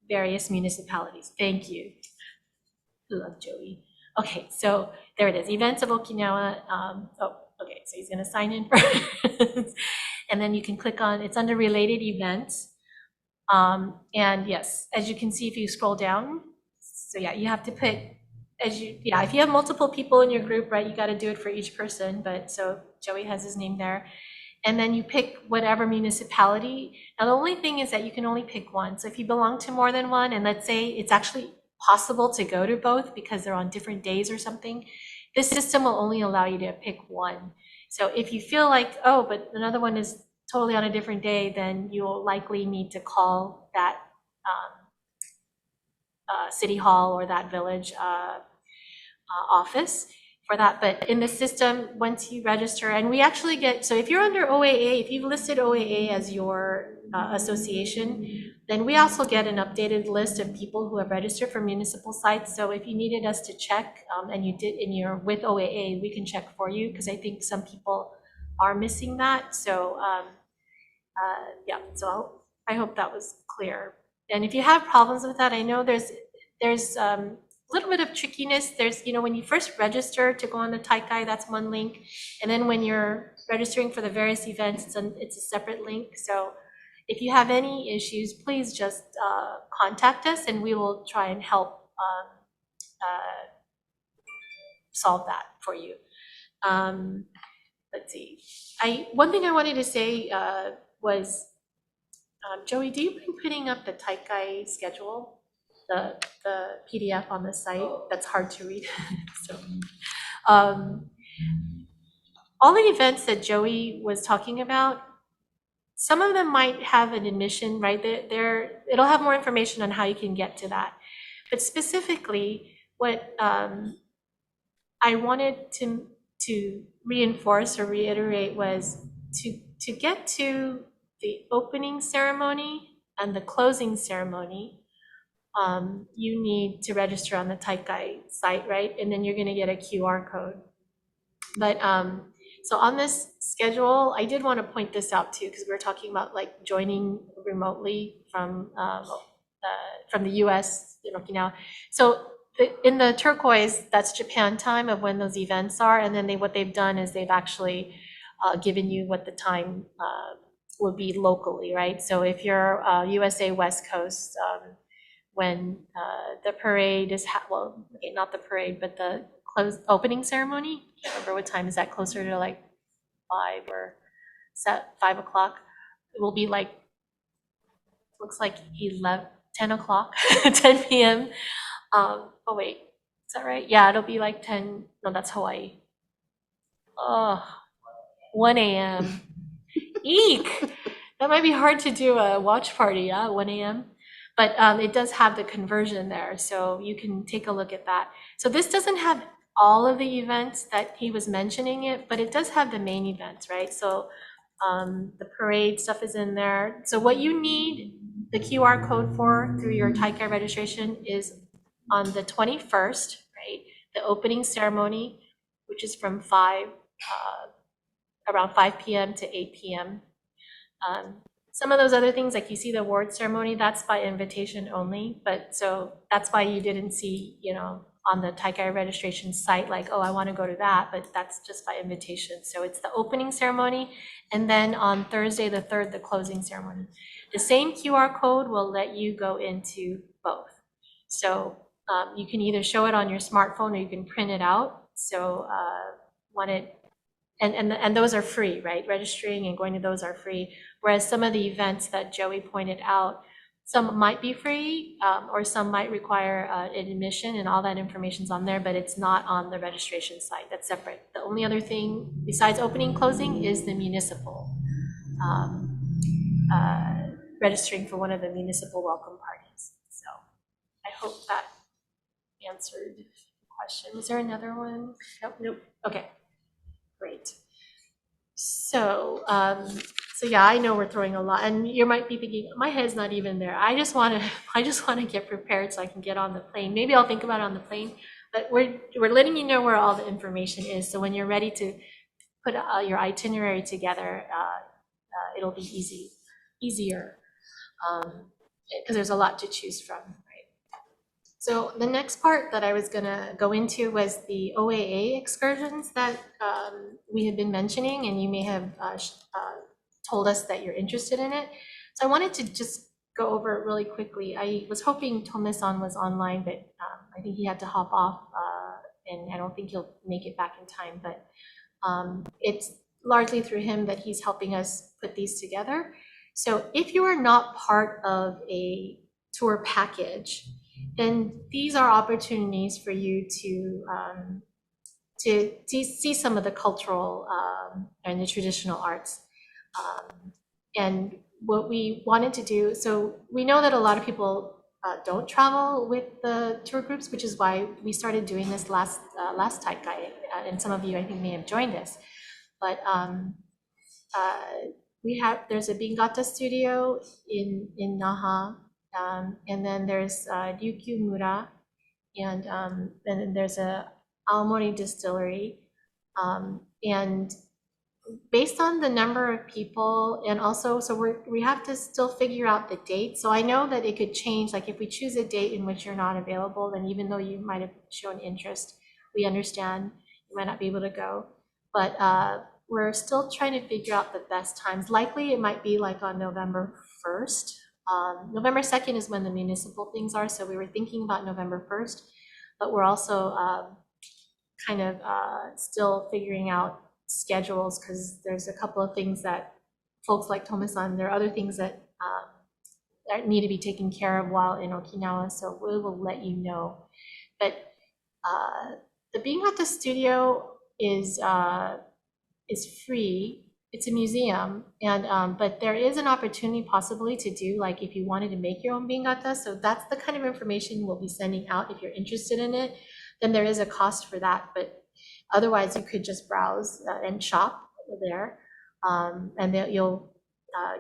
various municipalities. Thank you. I love Joey. Okay, so there it is, events of Okinawa. Okay, so he's gonna sign in first. And then you can click on, it's under related events. And yes, as you can see, if you scroll down, so yeah, you have to put, if you have multiple people in your group, right, you got to do it for each person. But so Joey has his name there. And then you pick whatever municipality. Now, the only thing is that you can only pick one. So if you belong to more than one, and let's say it's actually possible to go to both because they're on different days or something, this system will only allow you to pick one. So if you feel like, oh, but another one is totally on a different day, then you'll likely need to call that city hall or that village office for that. But in the system, once you register, and we actually get, so if you're under OAA, if you've listed OAA as your association, then we also get an updated list of people who have registered for municipal sites. So if you needed us to check, and you did, and you're with OAA, we can check for you, because I think some people are missing that. So yeah, so I hope that was clear. And if you have problems with that, I know there's a little bit of trickiness. There's, when you first register to go on the Taikai, that's one link. And then when you're registering for the various events, it's a separate link. So if you have any issues, please just contact us and we will try and help solve that for you. Let's see. One thing I wanted to say was, Joey, do you mind putting up the Taikai schedule? The PDF on the site that's hard to read. So, all the events that Joey was talking about, some of them might have an admission, right? It'll have more information on how you can get to that. But specifically, what I wanted to reinforce or reiterate was to get to the opening ceremony and the closing ceremony. You need to register on the Taikai site, right? And then you're going to get a QR code. But so on this schedule, I did want to point this out too, because we were talking about like joining remotely from the US in Okinawa. So in the turquoise, that's Japan time of when those events are, and then what they've done is they've actually given you what the time would be locally, right? So if you're USA West Coast, when the parade is, well, okay, not the parade, but the opening ceremony. I can't remember what time is that, closer to like 5 or 5 o'clock. It will be like, looks like 10 o'clock, 10 p.m. Oh wait, is that right? Yeah, it'll be like 10, no, that's Hawaii. Oh, 1 a.m. Eek! That might be hard to do a watch party, yeah, 1 a.m. But it does have the conversion there, so you can take a look at that. So this doesn't have all of the events that he was mentioning it, but it does have the main events, right? So the parade stuff is in there. So what you need the QR code for through your Taikai registration is on the 21st, right? The opening ceremony, which is from around 5 p.m. to 8 p.m. Some of those other things, like you see the award ceremony, that's by invitation only. But so that's why you didn't see, on the Taikai registration site, like, oh, I want to go to that, but that's just by invitation. So it's the opening ceremony, and then on Thursday the 3rd, the closing ceremony. The same QR code will let you go into both. So you can either show it on your smartphone or you can print it out. So and those are free, right? Registering and going to those are free. Whereas some of the events that Joey pointed out, some might be free, or some might require an admission, and all that information's on there, but it's not on the registration site. That's separate. The only other thing besides opening closing is the municipal, registering for one of the municipal welcome parties. So I hope that answered the question. Was there another one? Nope. Okay, great. So, so yeah, I know we're throwing a lot, and you might be thinking, my head's not even there. I just want to get prepared so I can get on the plane. Maybe I'll think about it on the plane, but we're letting you know where all the information is. So when you're ready to put your itinerary together, it'll be easier, because there's a lot to choose from, right? So the next part that I was gonna go into was the OAA excursions that we had been mentioning, and you may have told us that you're interested in it. So I wanted to just go over it really quickly. I was hoping Tomi-san was online, but I think he had to hop off, and I don't think he'll make it back in time, but it's largely through him that he's helping us put these together. So if you are not part of a tour package, then these are opportunities for you to see some of the cultural and the traditional arts. And what we wanted to do, so we know that a lot of people don't travel with the tour groups, which is why we started doing this last Taikai, and some of you I think may have joined us. But there's a 𝗥𝗘𝗚𝗏 studio in Naha, and then there's Ryūkyū Mura, and then there's a awamori distillery, and based on the number of people, and also, so we have to still figure out the date. So I know that it could change, like if we choose a date in which you're not available, then even though you might have shown interest, we understand you might not be able to go. But we're still trying to figure out the best times. Likely it might be like on November 1st. November 2nd is when the municipal things are, so we were thinking about November 1st, but we're also kind of still figuring out schedules, because there's a couple of things that folks like Tomi-san, there are other things that need to be taken care of while in Okinawa, so we will let you know. But the 𝗥𝗚𝗏 studio is free. It's a museum, and but there is an opportunity possibly to do, like if you wanted to make your own 𝗥𝗏𝗏, so that's the kind of information we'll be sending out. If you're interested in it, then there is a cost for that, but otherwise, you could just browse and shop there, and then you'll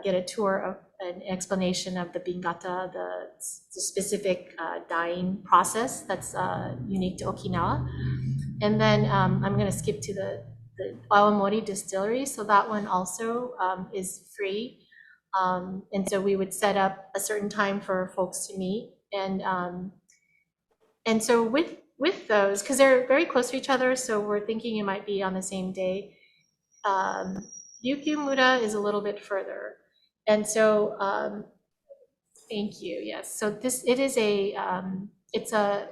get a tour of an explanation of the 𝗥𝗏𝗏, the specific dyeing process that's unique to Okinawa. And then I'm going to skip to the awamori distillery. So that one also is free. And so we would set up a certain time for folks to meet. And so with those, because they're very close to each other, so we're thinking it might be on the same day. Ryūkyū Mura is a little bit further. And so, thank you, yes. So it's a,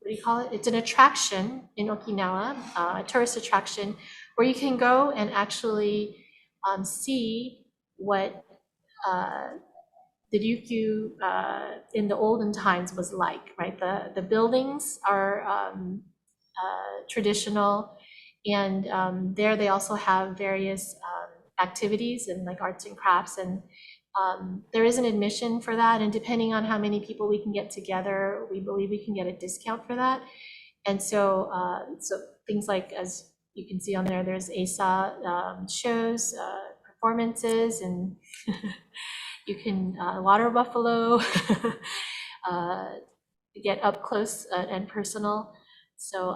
what do you call it? It's an attraction in Okinawa, a tourist attraction, where you can go and actually see what the Ryūkyū in the olden times was like, right? The buildings are traditional, and there they also have various activities and like arts and crafts, and there is an admission for that, and depending on how many people we can get together, we believe we can get a discount for that. And so so things like, as you can see on there's ASA shows, performances, and You can water buffalo, get up close and personal. So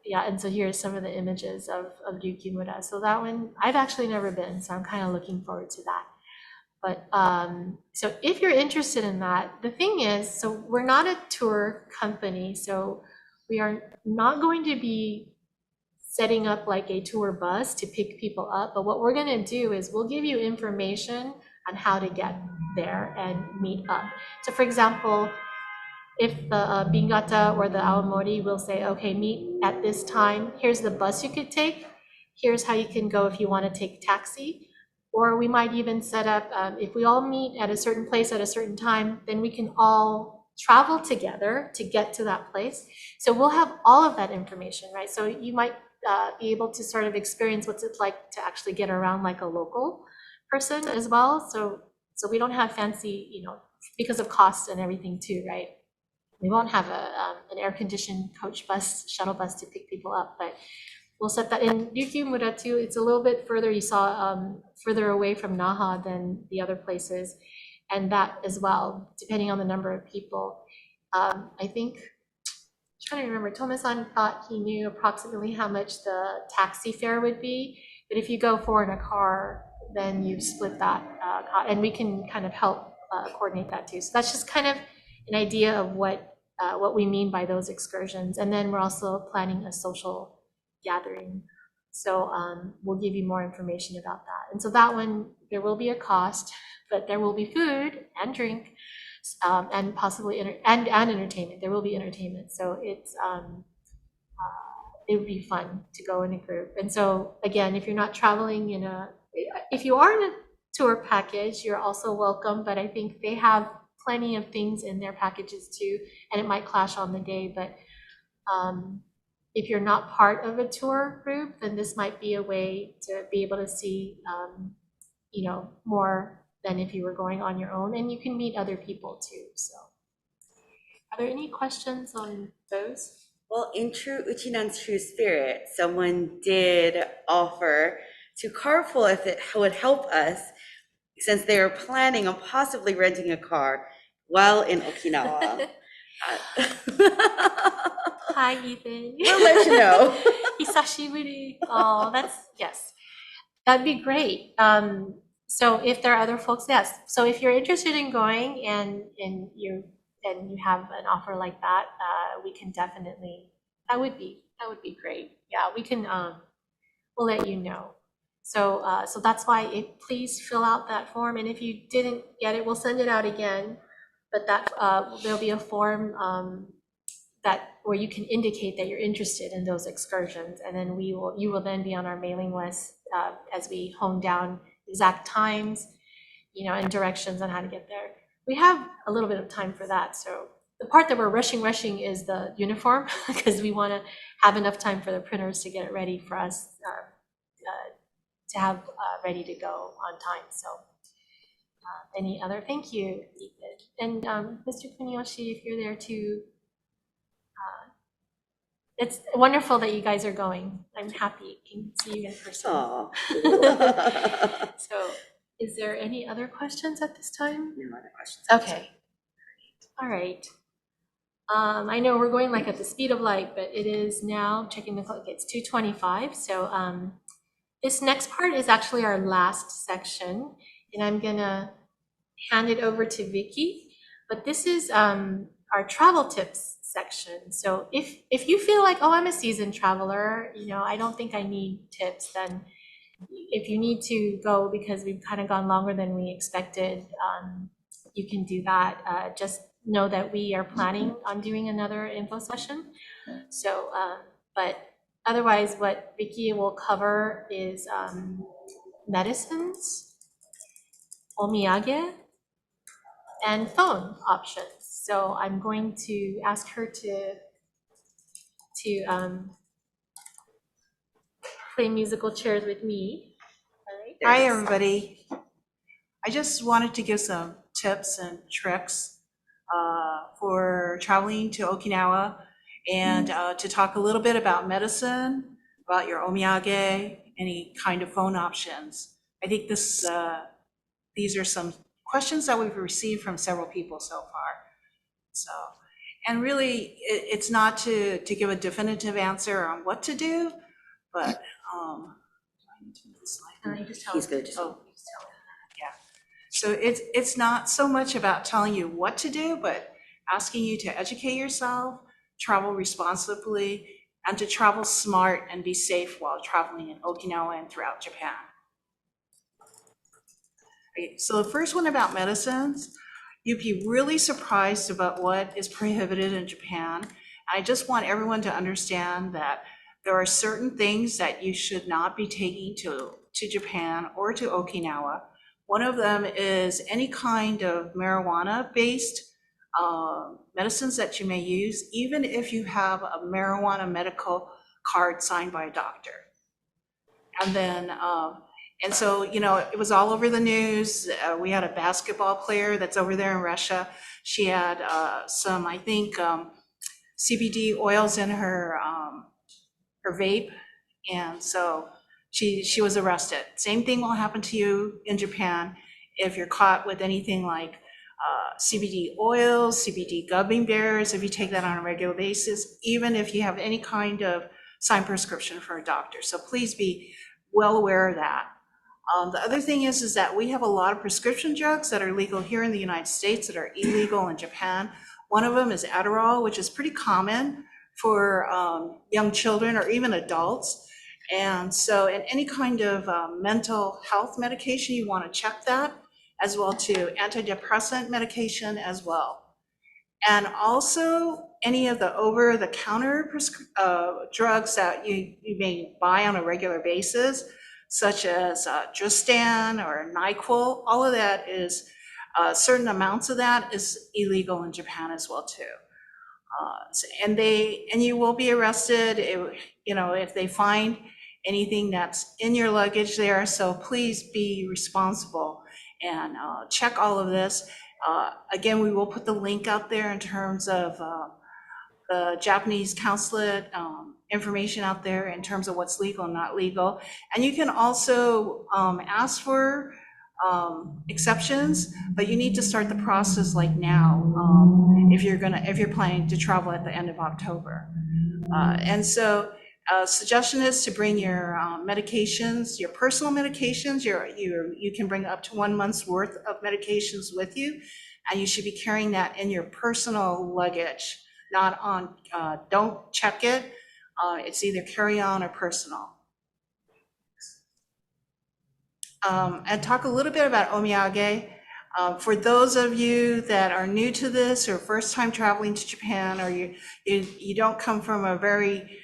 yeah, and so here's some of the images of Ryūkyū Mura. So that one, I've actually never been, so I'm kind of looking forward to that. But so if you're interested in that, the thing is, so we're not a tour company, so we are not going to be setting up like a tour bus to pick people up. But what we're going to do is we'll give you information on how to get there and meet up. So for example, if the Bingata or the awamori will say, okay, meet at this time, here's the bus you could take, here's how you can go if you want to take taxi. Or we might even set up, if we all meet at a certain place at a certain time, then we can all travel together to get to that place. So we'll have all of that information, right? So you might be able to sort of experience what's it like to actually get around like a local person as well. So we don't have fancy, you know, because of cost and everything too, right? We won't have an air-conditioned coach bus, shuttle bus to pick people up, but we'll set that in Ryūkyū Mura too. It's a little bit further. You saw further away from Naha than the other places, and that as well, depending on the number of people. I think, I'm trying to remember, Tome-san thought he knew approximately how much the taxi fare would be, but if you go four in a car, then you split that, and we can kind of help coordinate that too. So that's just kind of an idea of what we mean by those excursions. And then we're also planning a social gathering. So we'll give you more information about that. And so that one, there will be a cost, but there will be food and drink, and possibly and entertainment. There will be entertainment. So it's it would be fun to go in a group. And so again, if you're not traveling if you are in a tour package, you're also welcome. But I think they have plenty of things in their packages too, and it might clash on the day. But if you're not part of a tour group, then this might be a way to be able to see, more than if you were going on your own, and you can meet other people too. So, are there any questions on those? Well, in true Uchinan's true spirit, someone did offer to carpool if it would help us, since they are planning on possibly renting a car while in Okinawa. Hi, Ethan. We'll let you know. Hisashiburi. Oh, yes. That'd be great. So if there are other folks, yes. So if you're interested in going and you have an offer like that, we can definitely, that would be great. Yeah, we can, we'll let you know. So that's why please fill out that form. And if you didn't get it, we'll send it out again. But that there'll be a form where you can indicate that you're interested in those excursions, and then you will then be on our mailing list as we hone down exact times, and directions on how to get there. We have a little bit of time for that. So the part that we're rushing is the uniform, because we want to have enough time for the printers to get it ready for us to have ready to go on time. So any other? Thank you, Ethan. And Mr. Kuniyoshi, if you're there too, it's wonderful that you guys are going. I'm happy to see you in person. So is there any other questions at this time? No other questions. Okay. All right. I know we're going like at the speed of light, but it is now, checking the clock, it's 2:25. So this next part is actually our last section, and I'm gonna hand it over to Vicky. But this is our travel tips section. So if you feel like, oh, I'm a seasoned traveler, I don't think I need tips, then if you need to go because we've kind of gone longer than we expected, you can do that. Just know that we are planning on doing another info session. So, but otherwise, what Vicky will cover is medicines, omiyage, and phone options. So I'm going to ask her to play musical chairs with me. All right. Hi, everybody. I just wanted to give some tips and tricks for traveling to Okinawa, and to talk a little bit about medicine, about your omiyage, any kind of phone options. I think these are some questions that we've received from several people so far. So, and really, it's not to give a definitive answer on what to do, but You just tell He's us. good. Oh, yeah. So it's not so much about telling you what to do, but asking you to educate yourself, travel responsibly, and to travel smart and be safe while traveling in Okinawa and throughout Japan. Okay, so the first one about medicines, you'd be really surprised about what is prohibited in Japan. I just want everyone to understand that there are certain things that you should not be taking to Japan or to Okinawa. One of them is any kind of marijuana-based medicines that you may use, even if you have a marijuana medical card signed by a doctor. And then, and so, you know, it was all over the news. We had a basketball player that's over there in Russia. She had some, I think, CBD oils in her vape, and so she was arrested. Same thing will happen to you in Japan if you're caught with anything like CBD oils, CBD gummy bears, if you take that on a regular basis, even if you have any kind of signed prescription for a doctor. So please be well aware of that. The other thing is that we have a lot of prescription drugs that are legal here in the United States that are illegal in Japan. One of them is Adderall, which is pretty common for young children or even adults. And so in any kind of mental health medication, you want to check that, as well to antidepressant medication as well. And also any of the over-the-counter drugs that you may buy on a regular basis, such as Dstan or NyQuil, all of that is, certain amounts of that is illegal in Japan as well too. And you will be arrested, you know, if they find anything that's in your luggage there. So please be responsible and check all of this. Again, we will put the link out there in terms of the Japanese consulate information out there in terms of what's legal and not legal. And you can also ask for exceptions, but you need to start the process like now if you're planning to travel at the end of October. And so suggestion is to bring your medications, your personal medications. You can bring up to 1 month's worth of medications with you, and you should be carrying that in your personal luggage, not on, don't check it. It's either carry-on or personal. And talk a little bit about omiyage. For those of you that are new to this or first time traveling to Japan, or you don't come from a very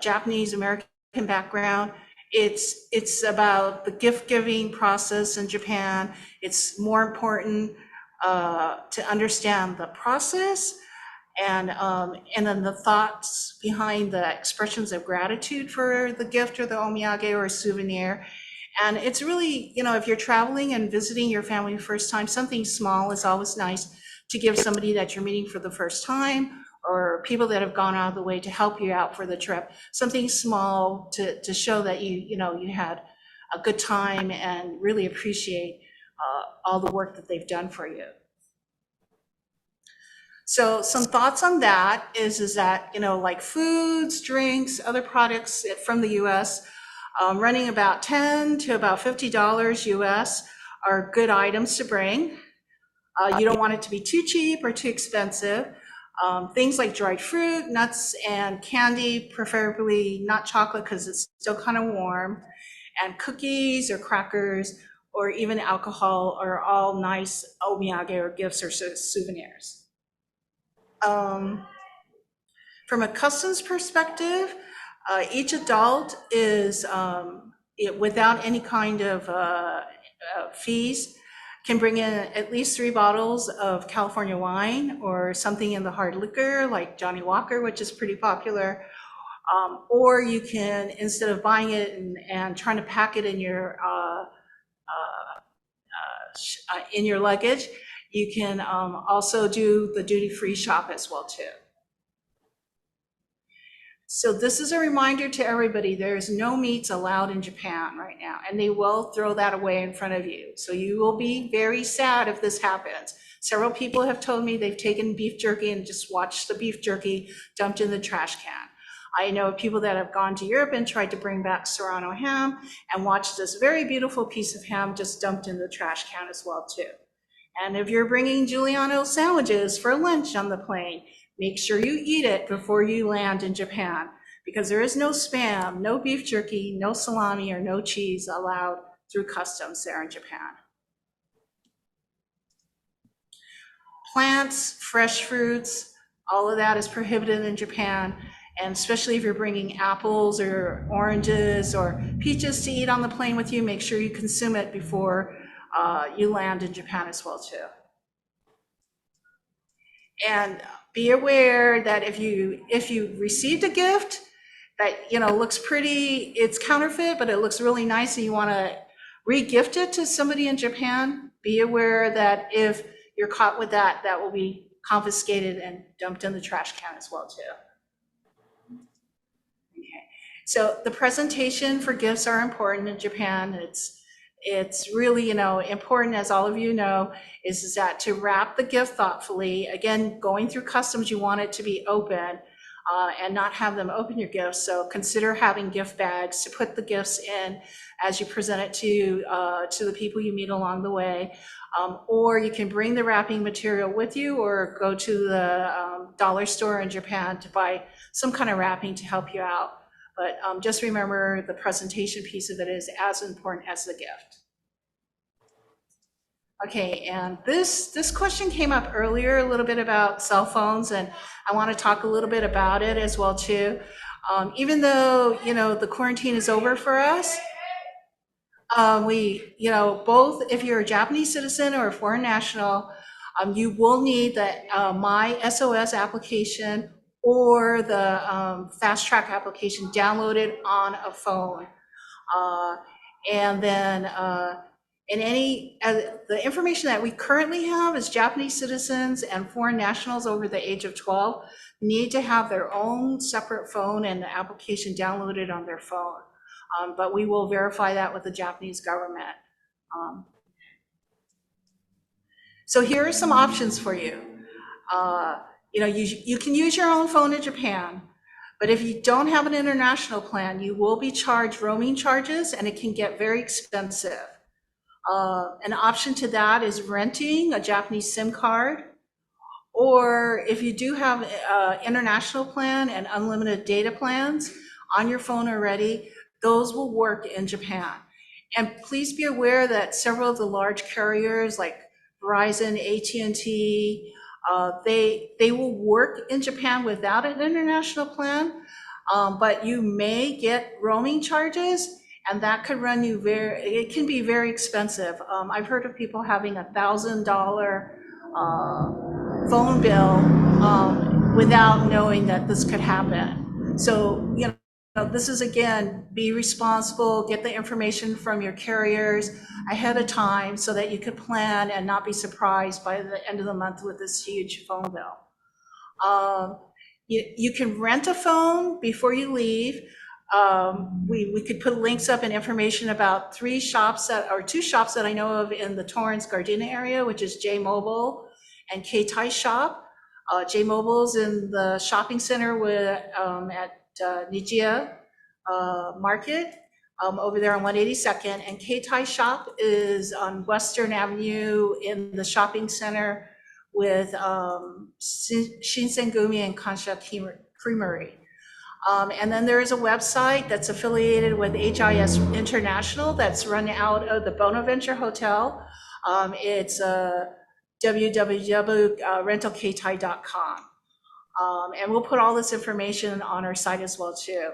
Japanese American background, it's about the gift giving process in Japan. It's more important to understand the process and then the thoughts behind the expressions of gratitude for the gift or the omiyage or souvenir. And it's really, you know, if you're traveling and visiting your family first time, something small is always nice to give somebody that you're meeting for the first time, or people that have gone out of the way to help you out for the trip. Something small to show that you had a good time and really appreciate all the work that they've done for you. So some thoughts on that is that, you know, like foods, drinks, other products from the US, running about $10 to about $50 US are good items to bring. You don't want it to be too cheap or too expensive. Things like dried fruit, nuts, and candy, preferably not chocolate because it's still kind of warm, and cookies or crackers or even alcohol are all nice omiyage or gifts or souvenirs. From a customs perspective, each adult is, without any kind of fees, can bring in at least 3 bottles of California wine or something in the hard liquor like Johnny Walker, which is pretty popular. Or you can, instead of buying it and trying to pack it in your luggage, you can also do the duty-free shop as well too. So this is a reminder to everybody, there's no meats allowed in Japan right now, and they will throw that away in front of you. So you will be very sad if this happens. Several people have told me they've taken beef jerky and just watched the beef jerky dumped in the trash can. I know people that have gone to Europe and tried to bring back Serrano ham and watched this very beautiful piece of ham just dumped in the trash can as well too. And if you're bringing Giuliano sandwiches for lunch on the plane, make sure you eat it before you land in Japan, because there is no Spam, no beef jerky, no salami, or no cheese allowed through customs there in Japan. Plants, fresh fruits, all of that is prohibited in Japan, and especially if you're bringing apples or oranges or peaches to eat on the plane with you, make sure you consume it before you land in Japan as well too. And be aware that if you received a gift that looks pretty, it's counterfeit, but it looks really nice, and you want to re-gift it to somebody in Japan, be aware that if you're caught with that, that will be confiscated and dumped in the trash can as well too. Okay, so the presentation for gifts are important in Japan. It's really, important, as all of you know, is that to wrap the gift thoughtfully. Again, going through customs, you want it to be open and not have them open your gifts. So consider having gift bags to put the gifts in as you present it to the people you meet along the way. Or you can bring the wrapping material with you, or go to the dollar store in Japan to buy some kind of wrapping to help you out. But just remember, the presentation piece of it is as important as the gift. Okay, and this question came up earlier, a little bit about cell phones, and I want to talk a little bit about it as well too. Even though the quarantine is over for us, we both, if you're a Japanese citizen or a foreign national, you will need the MySOS application or the fast track application downloaded on a phone. And then the information that we currently have is Japanese citizens and foreign nationals over the age of 12 need to have their own separate phone and the application downloaded on their phone. But we will verify that with the Japanese government. So here are some options for you. You can use your own phone in Japan, but if you don't have an international plan, you will be charged roaming charges, and it can get very expensive. An option to that is renting a Japanese SIM card, or if you do have an international plan and unlimited data plans on your phone already, those will work in Japan. And please be aware that several of the large carriers like Verizon, AT&T, they will work in Japan without an international plan, but you may get roaming charges, and that could run you it can be very expensive. I've heard of people having $1,000 phone bill without knowing that this could happen. So, this is, again, be responsible, get the information from your carriers ahead of time so that you could plan and not be surprised by the end of the month with this huge phone bill. You can rent a phone before you leave. We could put links up and information about two shops that I know of in the Torrance Gardena area, which is J-Mobile and Keitai Shop. J-Mobile's in the shopping center at Nijiya Market over there on 182nd, and Keitai Shop is on Western Avenue in the shopping center with Shinsengumi and Kansha Creamery. And then there is a website that's affiliated with HIS International that's run out of the Bonaventure Hotel. It's www.rentalkeitai.com. And we'll put all this information on our site as well too.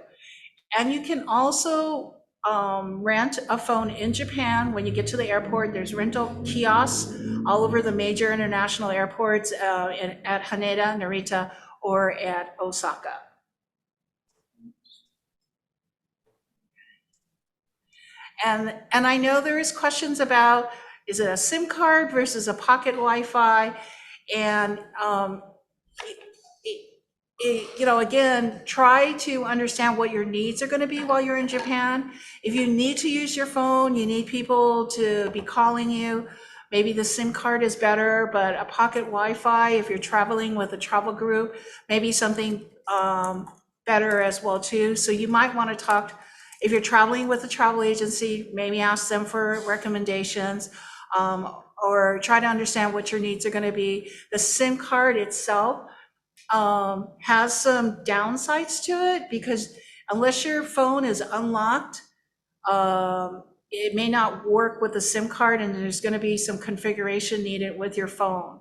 And you can also rent a phone in Japan. When you get to the airport, there's rental kiosks all over the major international airports at Haneda, Narita, or at Osaka. And I know there is questions about, is it a SIM card versus a pocket Wi-Fi? And again, try to understand what your needs are going to be while you're in Japan. If you need to use your phone, you need people to be calling you, maybe the SIM card is better, but a pocket Wi-Fi, if you're traveling with a travel group, maybe something better as well too. So you might want to talk, if you're traveling with a travel agency, maybe ask them for recommendations, or try to understand what your needs are going to be. The SIM card itself has some downsides to it, because unless your phone is unlocked, it may not work with the SIM card, and there's going to be some configuration needed with your phone.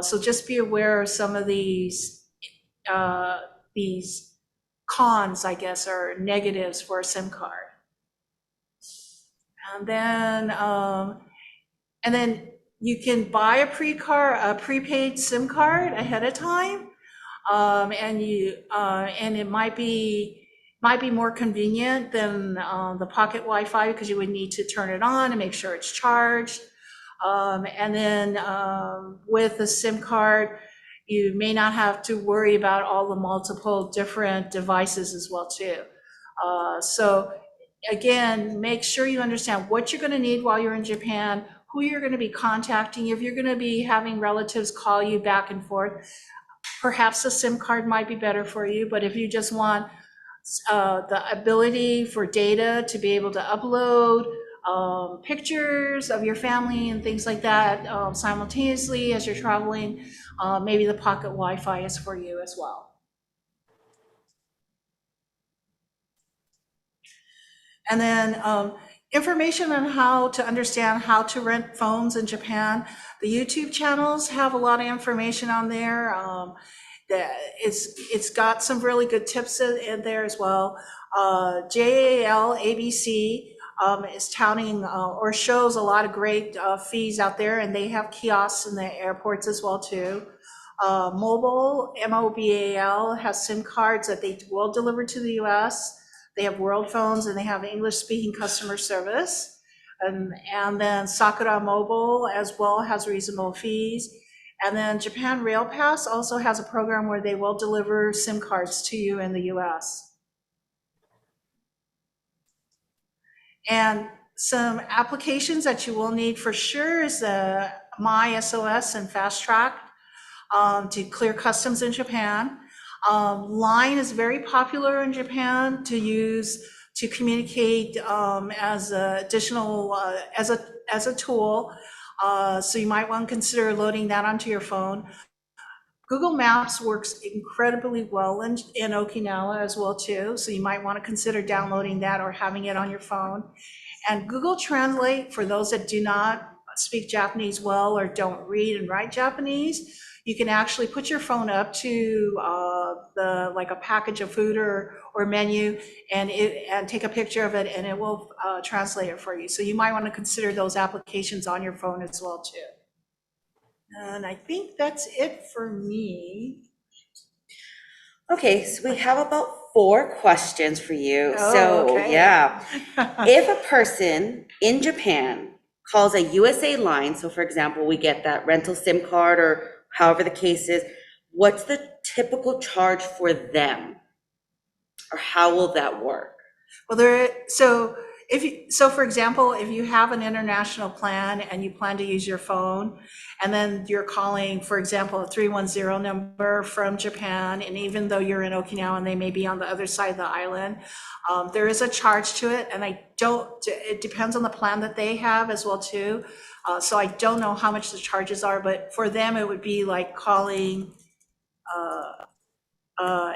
So just be aware of some of these cons, I guess, or negatives for a SIM card. And then you can buy a prepaid SIM card ahead of time, and it might be more convenient than the pocket Wi-Fi, because you would need to turn it on and make sure it's charged. And then with the SIM card, you may not have to worry about all the multiple different devices as well too. So again, make sure you understand what you're going to need while you're in Japan, who you're going to be contacting. If you're going to be having relatives call you back and forth, perhaps a SIM card might be better for you. But if you just want the ability for data to be able to upload pictures of your family and things like that simultaneously as you're traveling, maybe the pocket Wi-Fi is for you as well. And then information on how to understand how to rent phones in Japan. The YouTube channels have a lot of information on there. It's got some really good tips in there as well. JAL ABC is touting or shows a lot of great fees out there, and they have kiosks in the airports as well too. Mobile, MOBAL, has SIM cards that they will deliver to the US. They have world phones, and they have English-speaking customer service. And then Sakura Mobile as well has reasonable fees. And then Japan Rail Pass also has a program where they will deliver SIM cards to you in the US. And some applications that you will need for sure is the MySOS and Fast Track to clear customs in Japan. Line is very popular in Japan to use to communicate as a additional as a tool. So you might want to consider loading that onto your phone. Google Maps works incredibly well in Okinawa as well too. So you might want to consider downloading that or having it on your phone. And Google Translate, for those that do not speak Japanese well or don't read and write Japanese, you can actually put your phone up to like a package of food or menu, and take a picture of it, and it will translate it for you. So you might want to consider those applications on your phone as well too. And I think that's it for me. Okay, so we have about 4 questions for you. Oh, so okay. yeah, if a person in Japan calls a USA line, so for example, we get that rental SIM card or however the case is, what's the typical charge for them? Or how will that work? Well, so for example, if you have an international plan and you plan to use your phone, and then you're calling, for example, a 310 number from Japan, and even though you're in Okinawa and they may be on the other side of the island, there is a charge to it, and it depends on the plan that they have as well too. So I don't know how much the charges are, but for them it would be like calling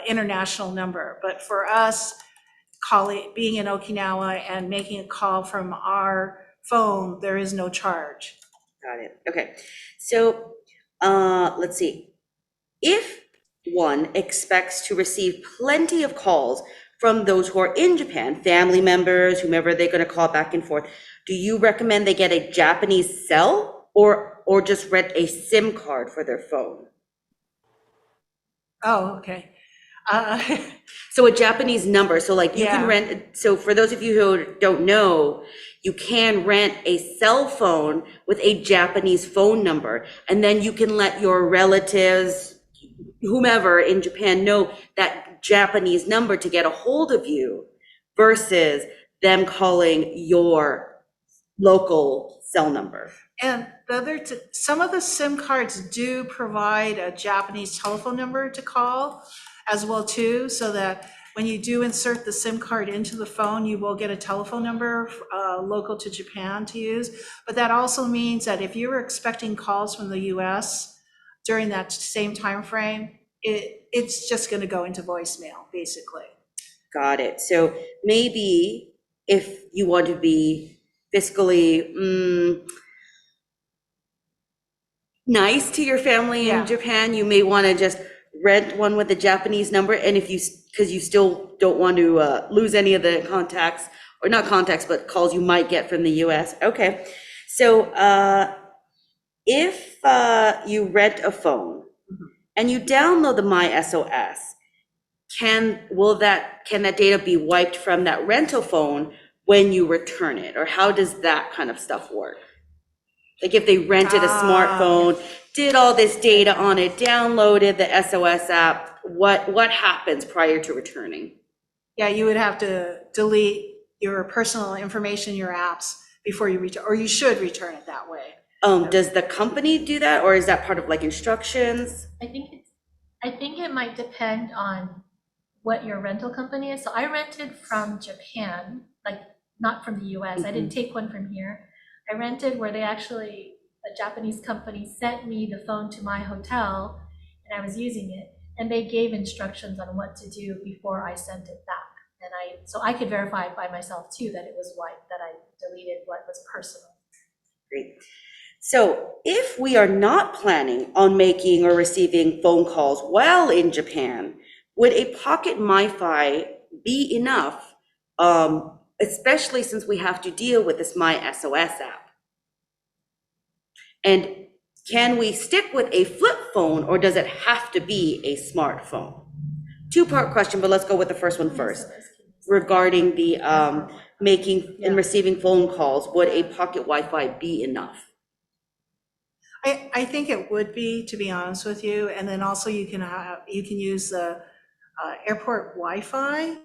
international number. But for us, being in Okinawa and making a call from our phone, there is no charge. Got it. Okay. So let's see. If one expects to receive plenty of calls from those who are in Japan, family members, whomever they're going to call back and forth, do you recommend they get a Japanese cell or just rent a SIM card for their phone? Oh, okay. So a Japanese number. So like you can rent. So for those of you who don't know, you can rent a cell phone with a Japanese phone number, and then you can let your relatives whomever in Japan know that Japanese number to get a hold of you versus them calling your local cell number. And some of the SIM cards do provide a Japanese telephone number to call as well too, so that when you do insert the SIM card into the phone, you will get a telephone number local to Japan to use. But that also means that if you were expecting calls from the US during that same time frame, it's just going to go into voicemail, basically. Got it. So maybe if you want to be fiscally nice to your family in Japan, you may want to just rent one with a Japanese number. And if you, because you still don't want to lose any of the contacts, or not contacts, but calls you might get from the US. Okay. So if you rent a phone and you download the MySOS, can that data be wiped from that rental phone when you return it? Or how does that kind of stuff work? Like if they rented a smartphone, did all this data on it, downloaded the SOS app, what happens prior to returning? Yeah, you would have to delete your personal information, your apps, before you return, or you should return it that way. Does the company do that, or is that part of like instructions? I think it might depend on what your rental company is. So I rented from Japan, like not from the US. I didn't take one from here. I rented where they actually, a Japanese company sent me the phone to my hotel and I was using it. And they gave instructions on what to do before I sent it back. And so I could verify it by myself too, that it was wiped, that I deleted what was personal. Great. So if we are not planning on making or receiving phone calls while in Japan, would a pocket MiFi be enough, especially since we have to deal with this MySOS app? And can we stick with a flip phone, or does it have to be a smartphone? Two-part question, but let's go with the first one first. Regarding the making and receiving phone calls, would a pocket Wi-Fi be enough? I think it would be, to be honest with you. And then also you can use the airport Wi-Fi,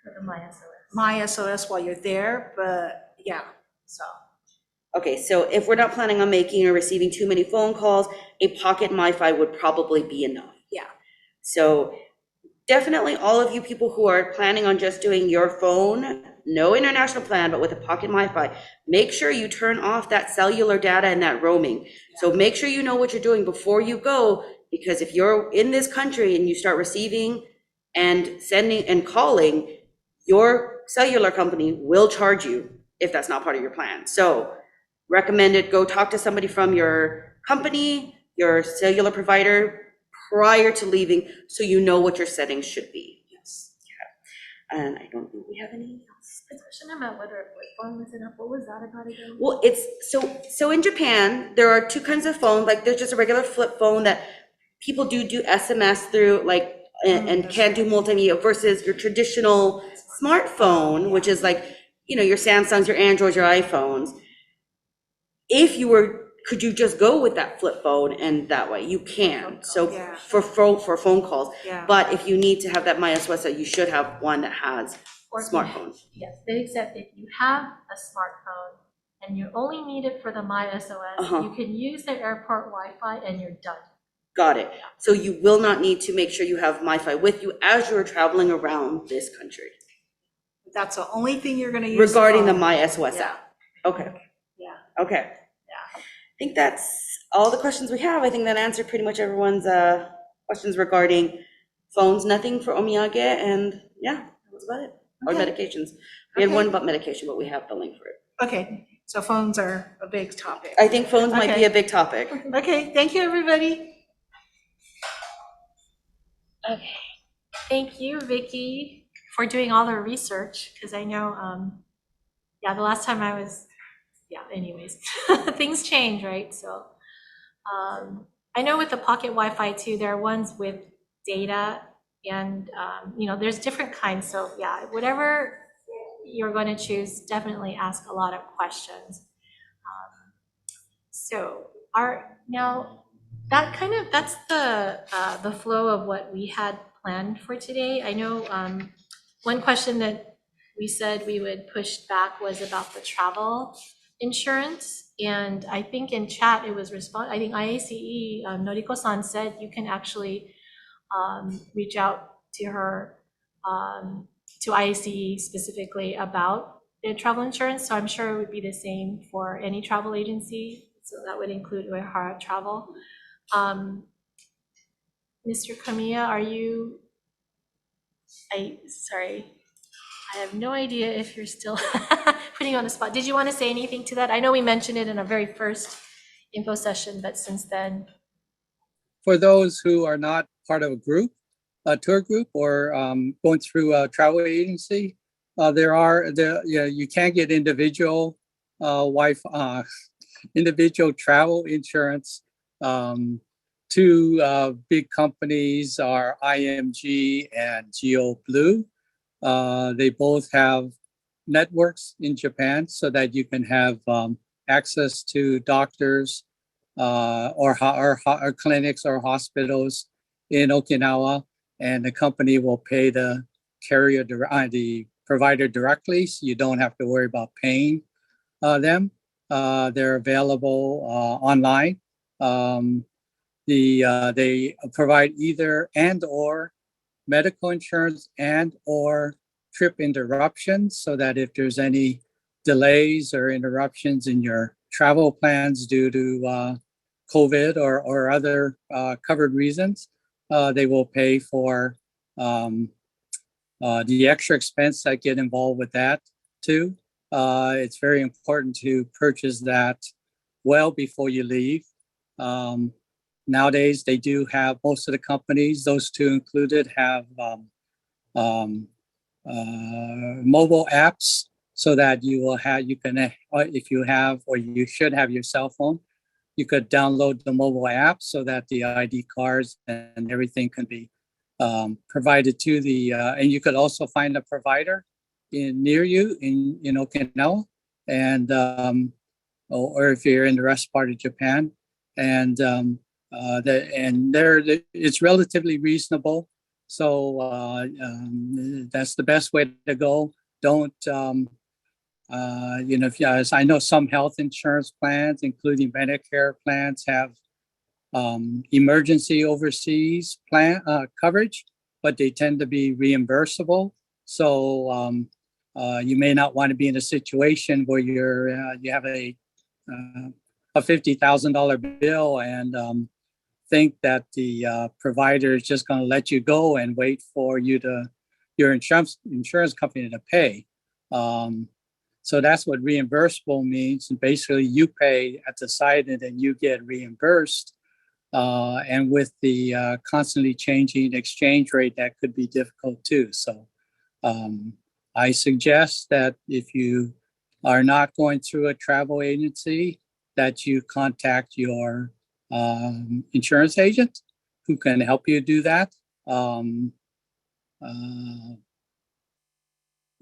For the MySOS while you're there, but yeah, so. Okay, so if we're not planning on making or receiving too many phone calls, a pocket MiFi would probably be enough. Yeah. So definitely all of you people who are planning on just doing your phone, no international plan, but with a pocket MiFi, make sure you turn off that cellular data and that roaming. So make sure you know what you're doing before you go, because if you're in this country and you start receiving and sending and calling, your cellular company will charge you if that's not part of your plan. So recommended, go talk to somebody from your company, your cellular provider, prior to leaving, so you know what your settings should be. Yes. Yeah. And I don't think we have any else. The question about whether a flip phone was enough, what was that about again? Well, it's so in Japan, there are two kinds of phones. Like there's just a regular flip phone that people do SMS through, like, and can do multimedia, versus your traditional smartphone, which is like, you know, your Samsungs, your Androids, your iPhones. If you were, could you just go with that flip phone, and that way you can. So Yeah. for phone calls, Yeah. but if you need to have that MySOS, you should have one that has Or smartphone. Yes, they said if you have a smartphone and you only need it for the MySOS, you can use the airport Wi-Fi and you're done. Got it. So you will not need to make sure you have MiFi with you as you're traveling around this country. That's the only thing you're going to use. Regarding the phone. MySOS Yeah. app. Okay. Yeah. Okay. Yeah. I think that's all the questions we have. I think that answered pretty much everyone's questions regarding phones. Nothing for omiyage, and yeah, that was about it. Or Okay. medications. We had Okay. one about medication, but we have the link for it. Okay, so phones are a big topic. I think phones might be Okay. a big topic. Okay, thank you, everybody. Okay. Thank you, Vicky, for doing all the research, because I know, the last time I was, anyways, things change, right? So I know with the pocket Wi-Fi too, there are ones with data, and there's different kinds. So whatever you're going to choose, definitely ask a lot of questions. So now That's the flow of what we had planned for today. I know one question that we said we would push back was about the travel insurance. And I think in chat it was I think IACE, Noriko-san said you can actually reach out to her, to IACE specifically about the travel insurance. So I'm sure it would be the same for any travel agency. So that would include Uyehara Travel. Mr. Kamiya, sorry, I have no idea if you're still putting you on the spot. Did you want to say anything to that? I know we mentioned it in our very first info session, but since then. For those who are not part of a group, a tour group, or going through a travel agency, you can get individual individual travel insurance. Two big companies are IMG and Geo Blue. They both have networks in Japan so that you can have access to doctors or clinics or hospitals in Okinawa, and the company will pay the the provider directly, so you don't have to worry about paying them. They're available online. They provide either and or medical insurance and or trip interruptions, so that if there's any delays or interruptions in your travel plans due to COVID or other covered reasons, they will pay for the extra expense that get involved with that too. It's very important to purchase that well before you leave. Nowadays, they do have, most of the companies, those two included, have mobile apps, so that you can, if you have, or you should have your cell phone, you could download the mobile app so that the ID cards and everything can be provided to and you could also find a provider near you in Okinawa, and or if you're in the rest part of Japan, and it's relatively reasonable. So that's the best way to go. Don't as I know, some health insurance plans, including Medicare plans, have emergency overseas plan coverage, but they tend to be reimbursable. So you may not want to be in a situation where you have a $50,000 bill and think that the provider is just going to let you go and wait for your insurance company to pay. So that's what reimbursable means. And basically, you pay at the site and then you get reimbursed. And with the constantly changing exchange rate, that could be difficult too. So I suggest that if you are not going through a travel agency, that you contact your insurance agent who can help you do that.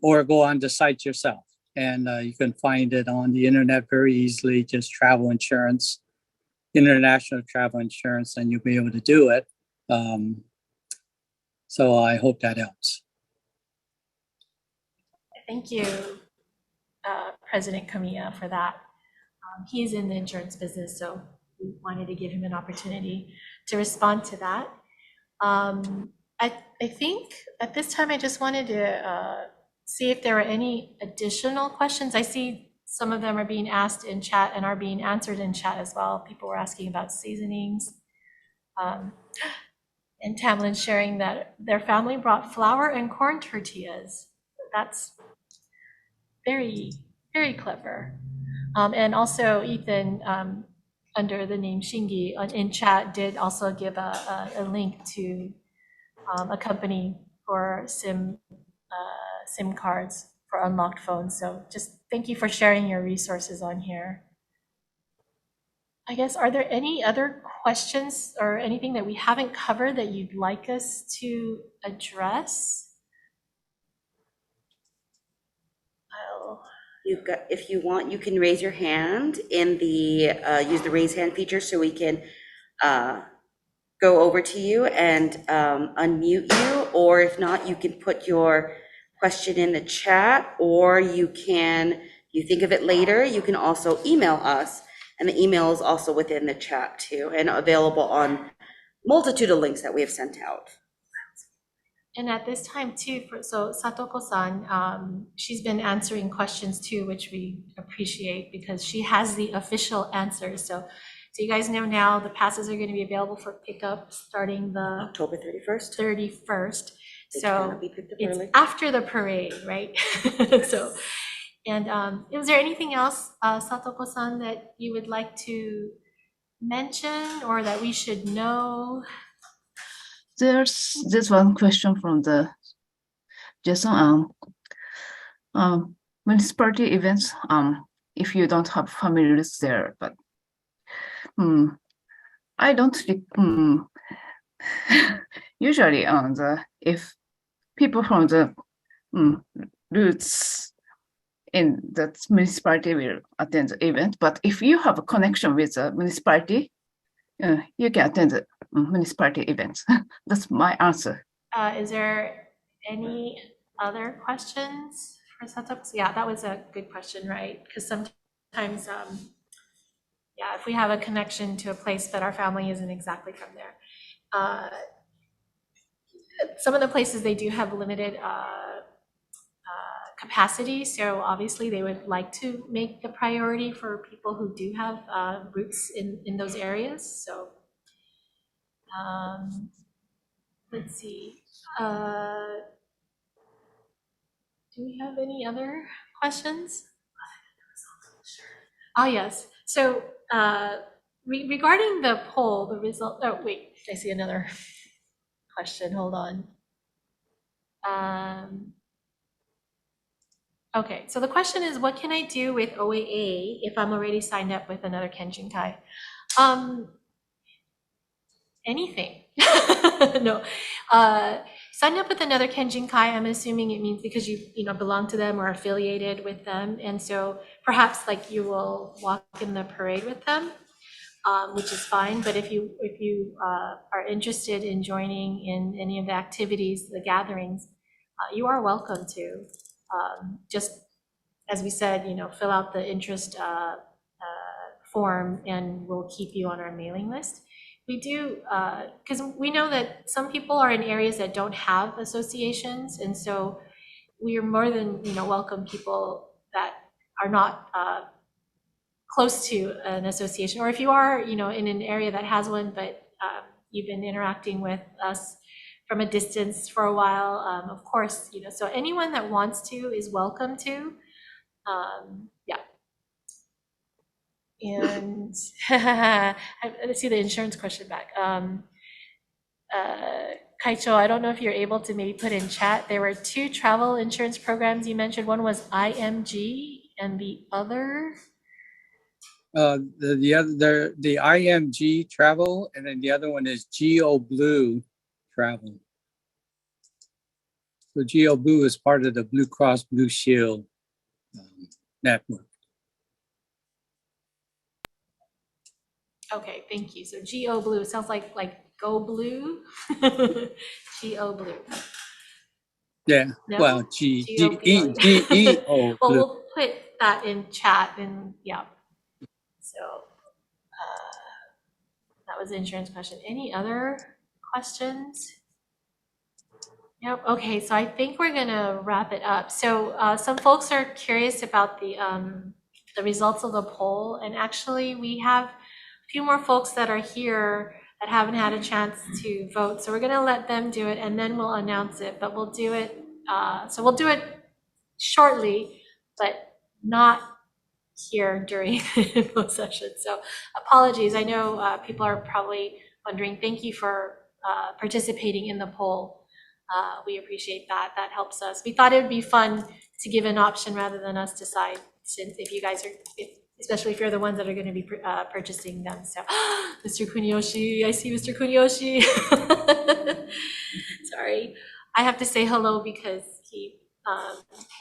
Or go on the site yourself. And you can find it on the internet very easily, just travel insurance, international travel insurance, and you'll be able to do it. So I hope that helps. Thank you, President Kamiya, for that. He's in the insurance business, so we wanted to give him an opportunity to respond to that. I think at this time, I just wanted to see if there were any additional questions. I see some of them are being asked in chat and are being answered in chat as well. People were asking about seasonings. And Tamlin sharing that their family brought flour and corn tortillas. That's very, very clever. And also Ethan, under the name Shingi in chat, did also give a link to a company for SIM cards for unlocked phones. So just thank you for sharing your resources on here. I guess, are there any other questions or anything that we haven't covered that you'd like us to address? If you want, you can raise your hand in the use the raise hand feature so we can go over to you and unmute you, or if not, you can put your question in the chat, or you think of it later, you can also email us, and the email is also within the chat too, and available on multitude of links that we have sent out. And at this time too, so Satoko-san, she's been answering questions too, which we appreciate because she has the official answers. So you guys know now the passes are going to be available for pickup starting the October 31st. 31st. They So cannot be picked up it's early. after the parade, right? So, and is there anything else, Satoko-san, that you would like to mention or that we should know? There's this one question from the Jason. Municipality events. If you don't have families there, but I don't. Usually, if people from the roots in that municipality will attend the event, but if you have a connection with the municipality, you can attend the municipality events. That's my answer. Is there any other questions for Satoko? Yeah, that was a good question, right? Because sometimes, yeah, if we have a connection to a place that our family isn't exactly from there. Some of the places, they do have limited capacity, so obviously they would like to make the priority for people who do have roots in those areas. So let's see. Do we have any other questions? Oh, yes. So regarding the poll, the result, oh, wait, I see another question. Hold on. Okay, so the question is, what can I do with OAA if I'm already signed up with another Kenjinkai? Anything. No. Sign up with another Kenjinkai, I'm assuming it means because you belong to them or affiliated with them. And so perhaps like you will walk in the parade with them, which is fine. But if you are interested in joining in any of the activities, the gatherings, you are welcome to. Just as we said, fill out the interest form and we'll keep you on our mailing list. We do, because we know that some people are in areas that don't have associations, and so we are more than welcome people that are not close to an association, or if you are in an area that has one, but you've been interacting with us from a distance for a while, of course, so anyone that wants to is welcome to. Yeah. And let's see the insurance question back. Kaicho, I don't know if you're able to maybe put in chat. There were 2 travel insurance programs you mentioned. One was IMG and the other? The IMG Travel, and then the other one is Geo Blue Travel. So Geo Blue is part of the Blue Cross Blue Shield network. Okay, thank you. So Geo Blue sounds like Go Blue. Geo Blue. Yeah. No? Well, Geo G-E-O Well, Blue. we'll put that in chat and yeah. So that was the insurance question. Any other questions? Yep. Okay, so I think we're gonna wrap it up. So some folks are curious about the results of the poll, and actually we have a few more folks that are here that haven't had a chance to vote. So we're gonna let them do it and then we'll announce it, but we'll do it, so we'll do it shortly, but not here during the info session. So apologies, I know people are probably wondering. Thank you for participating in the poll. We appreciate that. That helps us. We thought it would be fun to give an option rather than us decide, since if you guys are, especially if you're the ones that are going to be purchasing them. So, Mr. Kuniyoshi, I see Mr. Kuniyoshi. Sorry, I have to say hello because he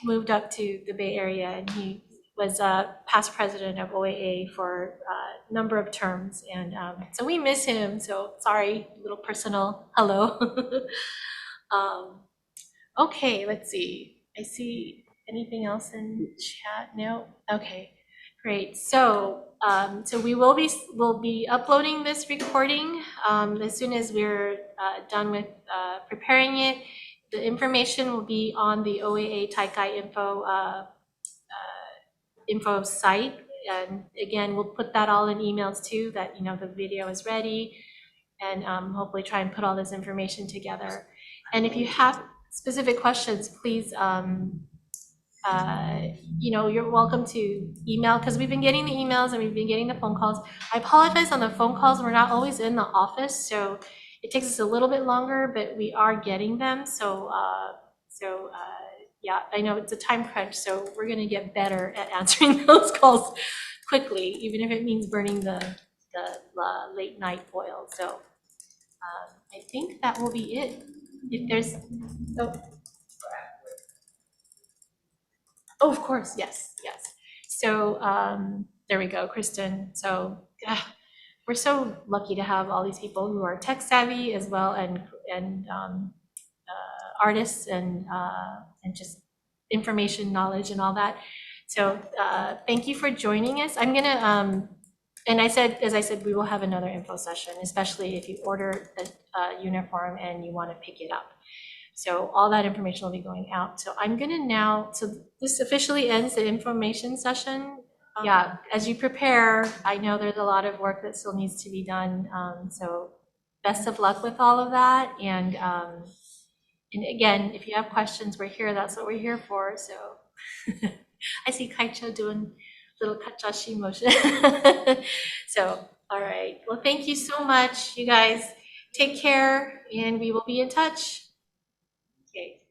moved up to the Bay Area and he was a past president of OAA for a number of terms, and so we miss him. So sorry, little personal hello. Okay, let's see. I see anything else in chat? No. Okay, great. So so we'll be uploading this recording as soon as we're done with preparing it. The information will be on the OAA Taikai info site, and again, we'll put that all in emails too, that the video is ready, and hopefully try and put all this information together. And if you have specific questions, please you're welcome to email, because we've been getting the emails and we've been getting the phone calls. I apologize on the phone calls, we're not always in the office, so it takes us a little bit longer, but we are getting them. So yeah, I know it's a time crunch, so we're going to get better at answering those calls quickly, even if it means burning the late night oil. So I think that will be it. If there's oh, of course, yes. So there we go, Kristin. So we're so lucky to have all these people who are tech savvy as well, and artists and just information knowledge and all that. So thank you for joining us. I'm gonna and as I said, we will have another info session, especially if you order a uniform and you want to pick it up. So all that information will be going out. So I'm gonna now, so this officially ends the information session. Yeah, as you prepare, I know there's a lot of work that still needs to be done. So best of luck with all of that. And again, if you have questions, we're here. That's what we're here for. So I see Kaicho doing little kachashi motion. So, all right. Well, thank you so much, you guys. Take care, and we will be in touch. Okay.